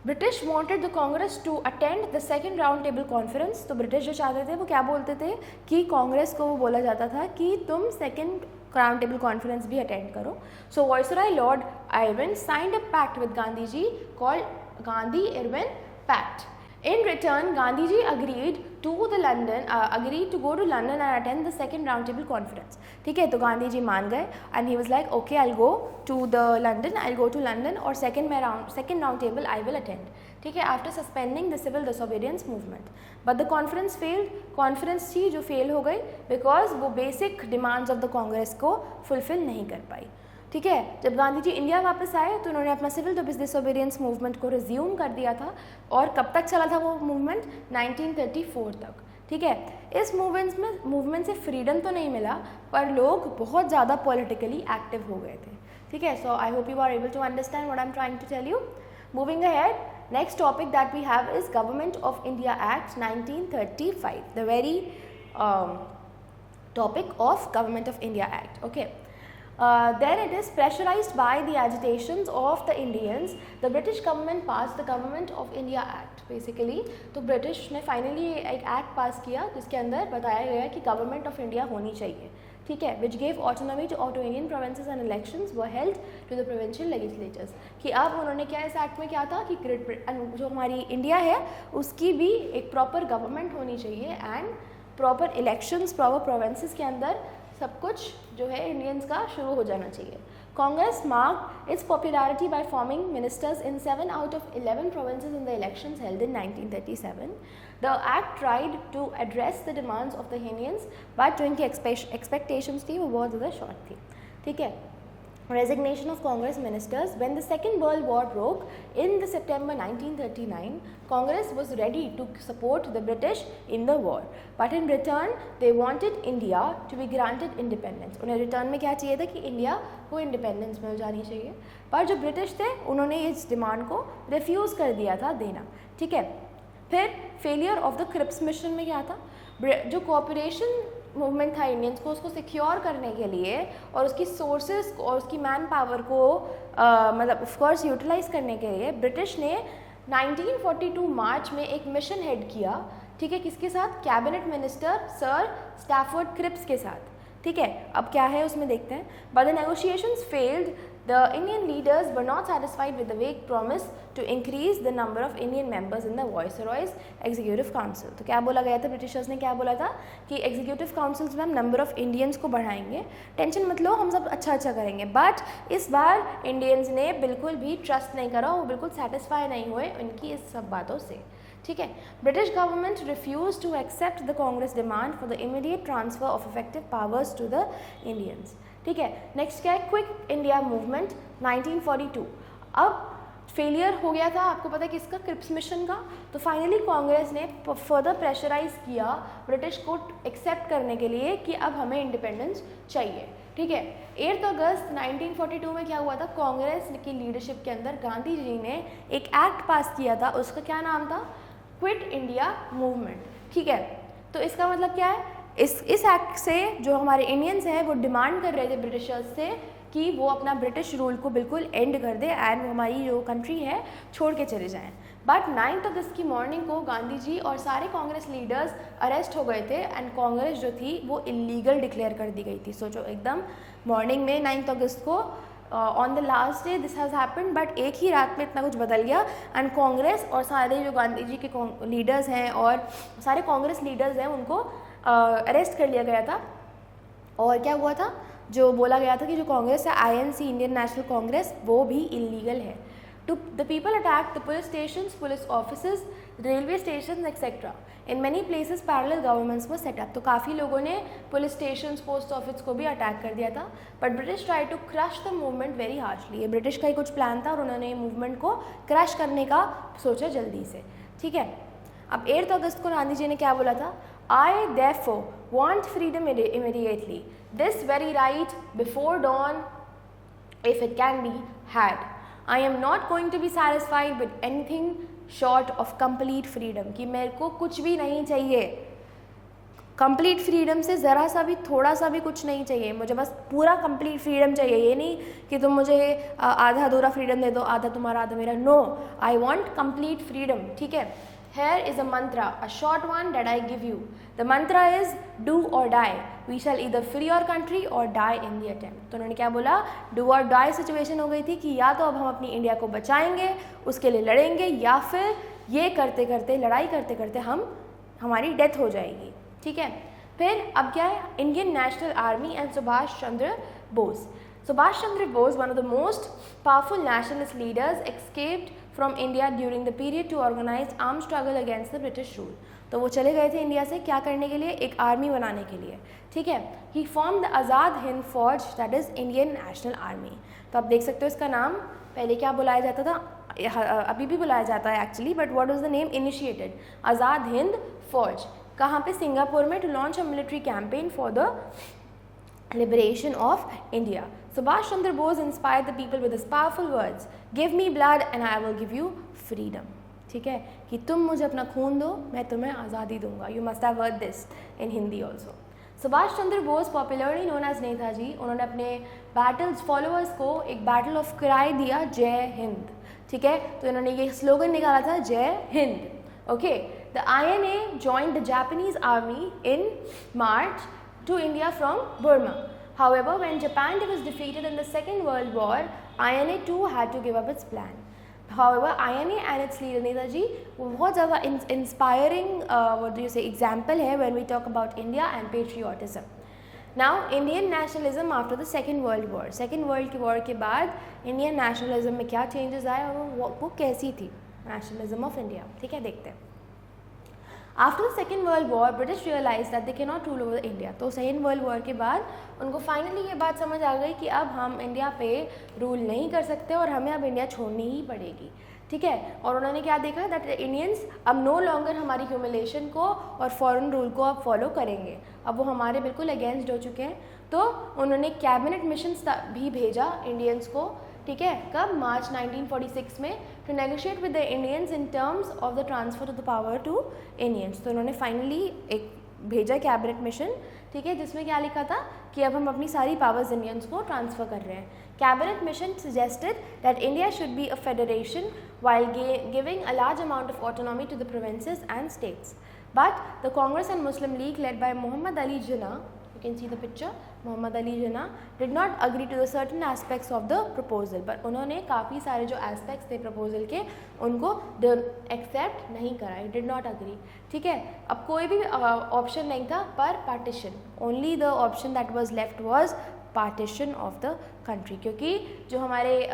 A: British wanted the Congress to attend the second round table conference. तो ब्रिटिश जो चाहते थे वो क्या बोलते थे कि कांग्रेस को वो बोला जाता था कि तुम सेकेंड राउंड टेबल कॉन्फ्रेंस भी अटेंड करो। So viceroy lord Irwin signed a pact with Gandhi ji called Gandhi Irwin pact. In return, Gandhi ji agreed to go to London and attend the second round table conference. ठीक है, तो गांधी जी मान गए and he was like, okay, I'll go to London और second round table I will attend. ठीक है, after suspending the civil disobedience movement. But the conference failed. Conference थी जो fail हो गई because वो basic demands of the Congress को fulfill नहीं कर पाई। ठीक है, जब गांधी जी इंडिया वापस आए तो उन्होंने अपना सिविल डिसोबीडियंस मूवमेंट को रिज्यूम कर दिया था और कब तक चला था वो मूवमेंट, 1934 तक। ठीक है, इस मूवमेंट से फ्रीडम तो नहीं मिला पर लोग बहुत ज़्यादा पॉलिटिकली एक्टिव हो गए थे। ठीक है, so I hope you are able to understand what I am trying to tell you. Moving ahead, next topic that we have is government of India act 1935, the very topic of Government of India Act. Okay. Then it is pressurized by the agitations of the Indians. The British government passed the Government of India Act. Basically, तो ब्रिटिश ने फाइनली एक एक्ट पास किया जिसके अंदर बताया गया कि गवर्नमेंट ऑफ इंडिया होनी चाहिए। ठीक है, which gave autonomy to auto Indian provinces and elections were held to the provincial legislatures. कि अब उन्होंने क्या इस एक्ट में क्या था कि जो हमारी इंडिया है उसकी भी एक प्रॉपर गवर्नमेंट होनी चाहिए and proper elections proper provinces के अंदर सब कुछ जो है इंडियंस का शुरू हो जाना चाहिए। Congress marked it's popularity by forming ministers in 7 out of 11 provinces in the elections held in 1937. The act tried to address the demands of the Indians, but जो इनकी expectations थी वो बहुत ज़्यादा शॉर्ट थी। ठीक है, resignation of Congress ministers. When the Second World War broke in the September 1939, Congress was ready to support the British in the war, but in return they wanted India to be granted independence. उन्हें रिटर्न में क्या चाहिए था कि इंडिया को इंडिपेंडेंस मिल जानी चाहिए, पर जो ब्रिटिश थे उन्होंने इस डिमांड को रिफ्यूज़ कर दिया था देना। ठीक है, फिर failure of the Cripps mission में क्या था, जो कोऑपरेशन मूवमेंट था इंडियंस को उसको सिक्योर करने के लिए और उसकी सोर्सेज और उसकी मैन पावर को मतलब ऑफकोर्स यूटिलाइज करने के लिए ब्रिटिश ने 1942 मार्च में एक मिशन हेड किया। ठीक है, किसके साथ, cabinet minister sir Stafford Cripps के साथ। ठीक है, अब क्या है उसमें देखते हैं। But the negotiations failed, the Indian leaders were not satisfied with the vague promise to increase the number of Indian members in the Viceroy's Executive Council. तो क्या बोला गया था, ब्रिटिशर्स ने क्या बोला था कि एग्जीक्यूटिव काउंसिल्स में हम नंबर ऑफ इंडियंस को बढ़ाएंगे, टेंशन मत लो हम सब अच्छा करेंगे। बट इस बार इंडियंस ने बिल्कुल भी ट्रस्ट नहीं करा, वो बिल्कुल सेटिस्फाई नहीं हुए उनकी इस सब बातों से। ठीक है, British government refuse to accept the Congress demand for the immediate transfer of effective powers to the Indians. ठीक है, नेक्स्ट क्या है, क्विक इंडिया मूवमेंट 1942। अब फेलियर हो गया था, आपको पता है किसका, क्रिप्स मिशन का। तो फाइनली कांग्रेस ने फर्दर प्रेशराइज किया ब्रिटिश को एक्सेप्ट करने के लिए कि अब हमें इंडिपेंडेंस चाहिए, ठीक है। 8 अगस्त 1942 में क्या हुआ था, कांग्रेस की लीडरशिप के अंदर गांधी जी ने एक एक्ट पास किया था, उसका क्या नाम था, क्विट इंडिया मूवमेंट, ठीक है। तो इसका मतलब क्या है, इस एक्ट से जो हमारे इंडियंस हैं वो डिमांड कर रहे थे ब्रिटिशर्स से कि वो अपना ब्रिटिश रूल को बिल्कुल एंड कर दे एंड वो हमारी जो कंट्री है छोड़ के चले जाएं। बट 9 अगस्त की मॉर्निंग को गांधी जी और सारे कांग्रेस लीडर्स अरेस्ट हो गए थे एंड कांग्रेस जो थी वो इलीगल डिक्लेयर कर दी गई थी। सोचो एकदम मॉर्निंग में 9 अगस्त को on the last day this has happened, but एक ही रात में इतना कुछ बदल गया एंड कांग्रेस और सारे जो गांधी जी के लीडर्स हैं और सारे कांग्रेस लीडर्स हैं उनको अरेस्ट कर लिया गया था। और क्या हुआ था, जो बोला गया था कि जो कांग्रेस है INC इंडियन नेशनल कांग्रेस वो भी इलीगल है। To the people attack the police station, police offices, railway station etcetera. In many places parallel governments were set up. तो काफ़ी लोगों ने पुलिस स्टेशन, पोस्ट ऑफिस को भी अटैक कर दिया था। But British try to crush the movement very harshly. ये ब्रिटिश का ही कुछ प्लान था और उन्होंने मूवमेंट को क्रश करने का सोचा जल्दी से, ठीक है। अब 8 अगस्त को गांधी जी ने क्या बोला था, I therefore want freedom immediately, this very right before dawn, if it can be had. I am not going to be satisfied with anything short of complete freedom, कि मेरे को कुछ भी नहीं चाहिए, कंप्लीट फ्रीडम से ज़रा सा भी, थोड़ा सा भी कुछ नहीं चाहिए, मुझे बस पूरा कंप्लीट फ्रीडम चाहिए। ये नहीं कि तुम मुझे आधा अधूरा फ्रीडम दे दो, आधा तुम्हारा आधा मेरा, no, I want complete freedom, ठीक है। Here is a mantra, a short one that I give you. The mantra is do or die. We shall either free our country or die in the attempt. तो उन्होंने क्या बोला, do or die सिचुएशन हो गई थी कि या तो अब हम अपनी इंडिया को बचाएंगे, उसके लिए लड़ेंगे, या फिर ये करते करते, लड़ाई करते करते हमारी डेथ हो जाएगी, ठीक है। फिर अब क्या है, Indian national army and Subhash Chandra Bose. Subhash Chandra Bose, one of the most powerful nationalist leaders, escaped from India during the period to organize armed struggle against the British rule. तो वो चले गए थे इंडिया से क्या करने के लिए, एक आर्मी बनाने के लिए, ठीक है। He formed the आज़ाद हिंद फौज, that is Indian National Army. तो आप देख सकते हो इसका नाम पहले क्या बुलाया जाता था, अभी भी बुलाया जाता है actually, but what was the name initiated, Azad Hind Fauj. कहाँ पे, सिंगापुर में, to launch a military campaign for the liberation of India. Subhash Chandra Bose inspired the people with his powerful words, give me blood and I will give you freedom. ठीक है, कि तुम मुझे अपना खून दो, मैं तुम्हें आज़ादी दूंगा। You must have heard this in Hindi also. Subhash Chandra Bose, popularly known as Netaji, उन्होंने अपने बैटल्स फॉलोअर्स को एक बैटल ऑफ क्राई दिया, जय हिंद, ठीक है। तो इन्होंने ये स्लोगन निकाला था, जय Hind, okay. The INA joined the Japanese army in March to India from Burma. However, when Japan was defeated in the Second World War, INA too had to give up its plan. However, INA and its leader Netaji बहुत ज़्यादा inspiring what do you say example है when we talk about India and patriotism. Now, Indian nationalism after the Second World War. Second World War के बाद Indian nationalism में क्या changes आए और वो कैसी थी nationalism of India, ठीक है, देखते हैं। After the second world war British realise that they can not rule over India. तो सेकेंड वर्ल्ड वॉर के बाद उनको फाइनली ये बात समझ आ गई कि अब हम इंडिया पे रूल नहीं कर सकते और हमें अब इंडिया छोड़नी ही पड़ेगी, ठीक है। और उन्होंने क्या देखा, दैट इंडियंस अब नो लॉन्गर हमारी ह्यूमिलेशन को और फॉरेन रूल को अब फॉलो करेंगे, अब वो हमारे बिल्कुल अगेंस्ट हो चुके हैं। तो उन्होंने कैबिनेट मिशन भी भेजा इंडियंस को, ठीक है, कब, मार्च 1946 में, to negotiate with the Indians in terms of the transfer of the power to Indians. तो उन्होंने फाइनली एक भेजा कैबिनेट मिशन, ठीक है, जिसमें क्या लिखा था कि अब हम अपनी सारी पावर्स इंडियंस को ट्रांसफ़र कर रहे हैं। Cabinet mission suggested that India should be a federation while giving a large amount of autonomy to the provinces and states. But the Congress and Muslim League led by Muhammad Ali Jinnah, you can see the picture, Muhammad Ali Jinnah did not agree to the certain aspects of the proposal. But उन्होंने काफ़ी सारे जो aspects थे proposal के उनको accept नहीं करा, he did not agree, ठीक है। अब कोई भी option नहीं था पर partition, only the option that was left was partition of the country, क्योंकि जो हमारे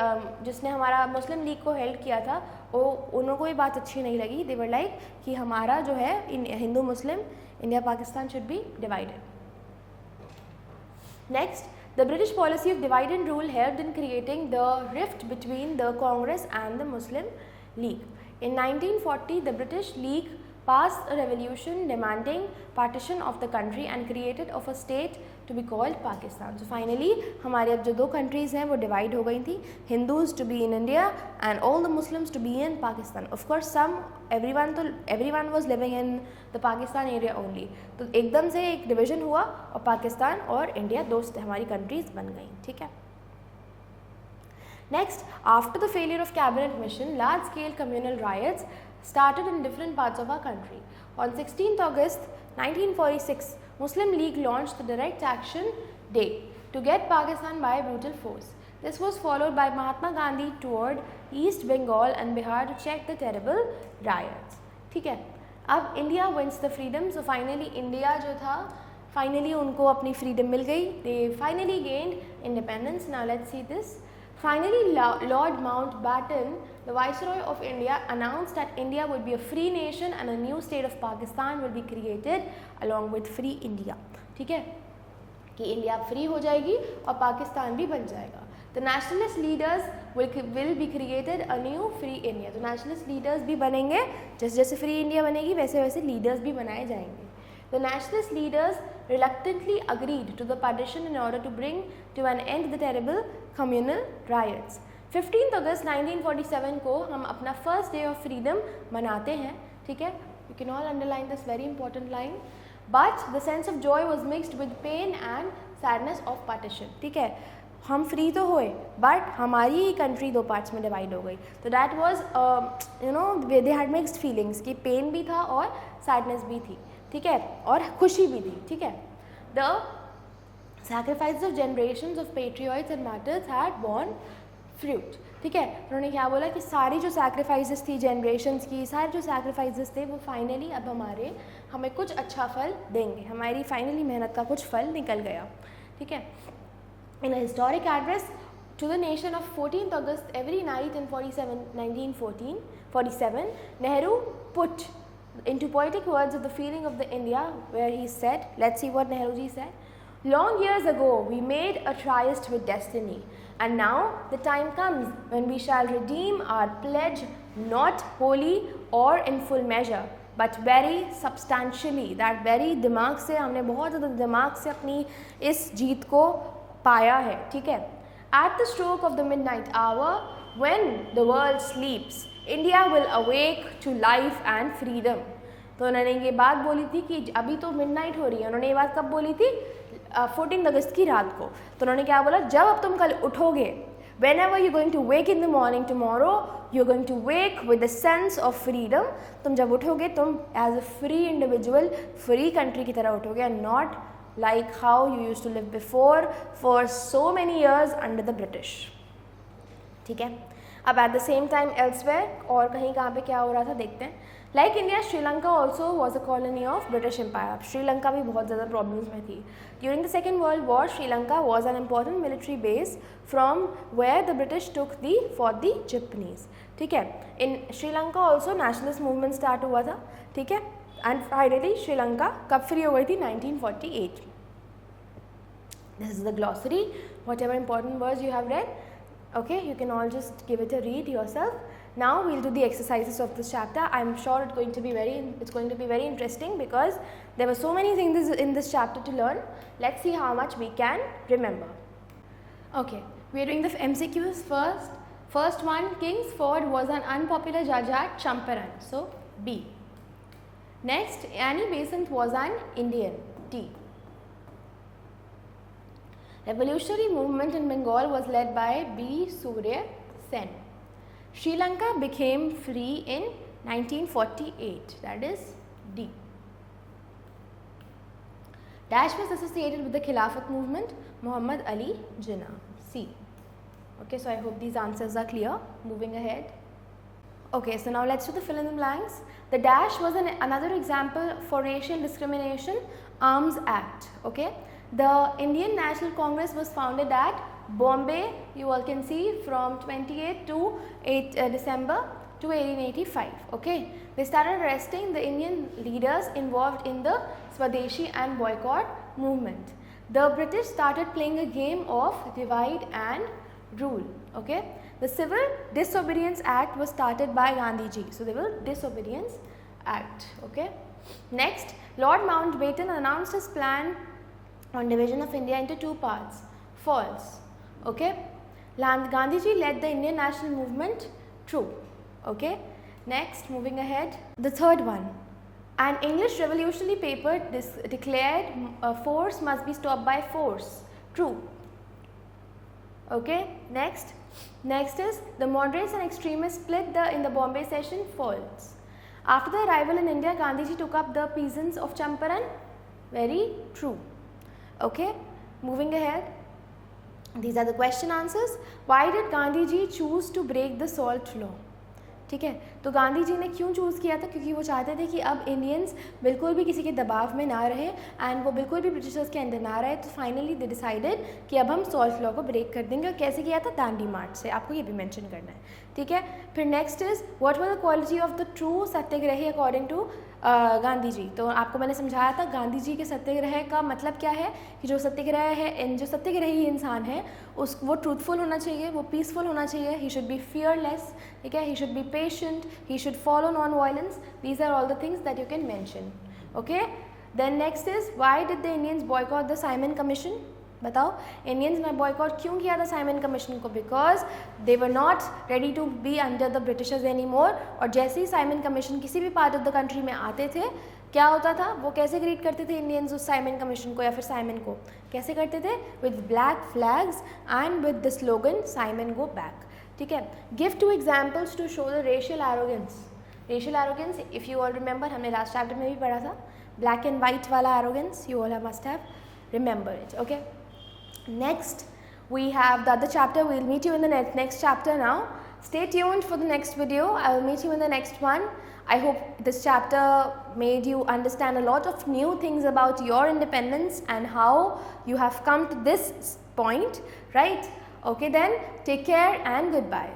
A: जिसने हमारा मुस्लिम लीग को हेल्प किया था वो उनको ये बात अच्छी नहीं लगी। दे वर लाइक कि हमारा जो है हिंदू मुस्लिम India Pakistan should be divided. Next, The British policy of divide and rule helped in creating the rift between the Congress and the Muslim League. In 1940, the British League passed a resolution demanding partition of the country and created of a state to be called Pakistan. So finally, हमारे अब जो दो countries हैं वो divide हो गई थी, Hindus to be in India and all the Muslims to be in Pakistan. Of course, everyone was living in the Pakistan area only. तो एकदम से एक division हुआ और पाकिस्तान और इंडिया दो हमारी countries बन गई, ठीक है. Next, after the failure of cabinet mission, large-scale communal riots started in different parts of our country. On 16th August 1946, Muslim League launched the Direct Action Day to get Pakistan by brutal force. This was followed by Mahatma Gandhi toured East Bengal and Bihar to check the terrible riots. ठीक है, अब India wins the freedom. So finally India जो था, finally उनको अपनी freedom मिल गई. They finally gained independence. Now let's see this. Finally, Lord Mountbatten, the Viceroy of India, announced that India would be a free nation and a new state of Pakistan will be created along with free India. ठीक है, कि इंडिया फ्री हो जाएगी और पाकिस्तान भी बन जाएगा. The nationalist leaders will be created a new free India. तो nationalist leaders भी बनेंगे, जैसे जैसे free India बनेगी वैसे वैसे leaders भी बनाए जाएंगे. The nationalist leaders reluctantly agreed to the partition in order to bring to an end the terrible communal riots. 15th August 1947 को हम अपना first day of freedom मनाते हैं, ठीक है. You can all underline this very important line. But the sense of joy was mixed with pain and sadness of partition. ठीक है, हम फ्री तो हुए बट हमारी ही कंट्री दो पार्ट्स में डिवाइड हो गई. तो that was they had mixed feelings कि पेन भी था और सैडनेस भी थी, ठीक है, और खुशी भी थी, ठीक है. The sacrifices of generations of patriots and martyrs had borne fruit. ठीक है, उन्होंने क्या बोला कि सारी जो sacrifices थी generations की, सारे जो sacrifices थे वो finally अब हमें कुछ अच्छा फल देंगे, हमारी finally मेहनत का कुछ फल निकल गया, ठीक है. In a historic address to the nation of 14th August every night in 1947, Nehru put into poetic words of the feeling of the India where he said, let's see what Nehruji said. Long years ago we made a tryst with destiny, and now the time comes when we shall redeem our pledge, not wholly or in full measure, but very substantially. That very दिमाग से हमने बहुत ज़्यादा दिमाग से अपनी इस जीत को पाया है, ठीक है. At the stroke of the midnight hour, when the world sleeps, India will awake to life and freedom. तो उन्होंने ये बात बोली थी कि अभी तो मिडनाइट हो रही है. उन्होंने ये बात कब बोली थी? 14 अगस्त की रात को. तो उन्होंने क्या बोला? जब अब तुम कल उठोगे, whenever you're going to wake in the morning tomorrow, you're going to wake with the sense of freedom. तुम जब उठोगे तुम as a free individual, free country की तरह उठोगे, and not like how you used to live before for so many years under the British. ठीक है. अब at the same time elsewhere और कहीं कहाँ पे क्या हो रहा था देखते हैं. Like India, Sri Lanka also was a colony of British Empire. Sri Lanka भी बहुत ज़्यादा problems में थी. During the Second World War, Sri Lanka was an important military base from where the British took for the Japanese. ठीक है. In Sri Lanka also nationalist movement start हुआ था, ठीक है. And finally Sri Lanka कब free हो गई थी? 1948. This is the glossary. Whatever important words you have read, okay, you can all just give it a read yourself. Now we'll do the exercises of this chapter. I'm sure it's going to be very interesting because there were so many things in this chapter to learn. Let's see how much we can remember. Okay, we are doing the MCQs first. First one, Kingsford was an unpopular judge at Champaran, so B. Next, Annie Besant was an Indian, T. Revolutionary movement in Bengal was led by B. Surya Sen. Sri Lanka became free in 1948, that is D. Dash was associated with the Khilafat movement, Muhammad Ali Jinnah, C. Okay, so I hope these answers are clear. Moving ahead. Okay, so now let's do the fill in the blanks. The dash was another example for racial discrimination, Arms Act. Okay, the Indian National Congress was founded at Bombay, you all can see, from 28th to 8 December to 1885. Okay, they started arresting the Indian leaders involved in the Swadeshi and boycott movement. The British started playing a game of divide and rule. Okay, the Civil Disobedience Act was started by Gandhiji. So, Civil Disobedience Act. Okay. Next, Lord Mountbatten announced his plan on division of India into two parts. False. Okay. Gandhiji led the Indian national movement. True. Okay. Next, moving ahead, the third one. An English revolutionary paper declared force must be stopped by force. True. Okay. Next is the moderates and extremists split in the Bombay session. False. After the arrival in India, Gandhiji took up the peasants of Champaran. Very true. Okay. Moving ahead. These are the question answers. Why did Gandhiji choose to break the salt law? ठीक है, तो गांधी जी ने क्यों चूज़ किया था? क्योंकि वो चाहते थे कि अब इंडियंस बिल्कुल भी किसी के दबाव में ना रहे एंड वो बिल्कुल भी ब्रिटिशर्स के अंदर ना रहे. तो फाइनली दे डिसाइडेड कि अब हम सॉल्ट लॉ को ब्रेक कर देंगे. और कैसे किया था? दांडी मार्च से. आपको ये भी मेंशन करना है. ठीक है. फिर next is what were the quality of the true satyagrahi according to Gandhi ji. तो आपको मैंने समझाया था गांधी जी के सत्याग्रह का मतलब क्या है कि जो सत्याग्रह है, जो सत्याग्रही इंसान है वो ट्रूथफुल होना चाहिए, वो पीसफुल होना चाहिए, ही शुड बी फियरलेस. ठीक है. He should be patient, he should follow non violence. These are all the things that you can mention. Okay. Then next is why did the Indians boycott the Simon commission. बताओ, इंडियंस ने बॉयकॉट क्यों किया था साइमन कमीशन को? Because they were not ready to be under the Britishers any more. और जैसे ही साइमन कमीशन किसी भी पार्ट ऑफ द कंट्री में आते थे, क्या होता था? वो कैसे ग्रीट करते थे इंडियंस उस साइमन कमीशन को या फिर साइमन को? कैसे करते थे? With black flags and with the slogan Simon go back. ठीक है. Give two examples to show the racial arrogance. Racial arrogance, if you all remember, हमने लास्ट चैप्टर में भी पढ़ा था. ब्लैक एंड वाइट वाला arrogance, you all must have remember it. Okay. Next, we have the other chapter. We'll meet you in the next chapter now. Stay tuned for the next video. I will meet you in the next one. I hope this chapter made you understand a lot of new things about your independence and how you have come to this point, right? Okay then, take care and goodbye.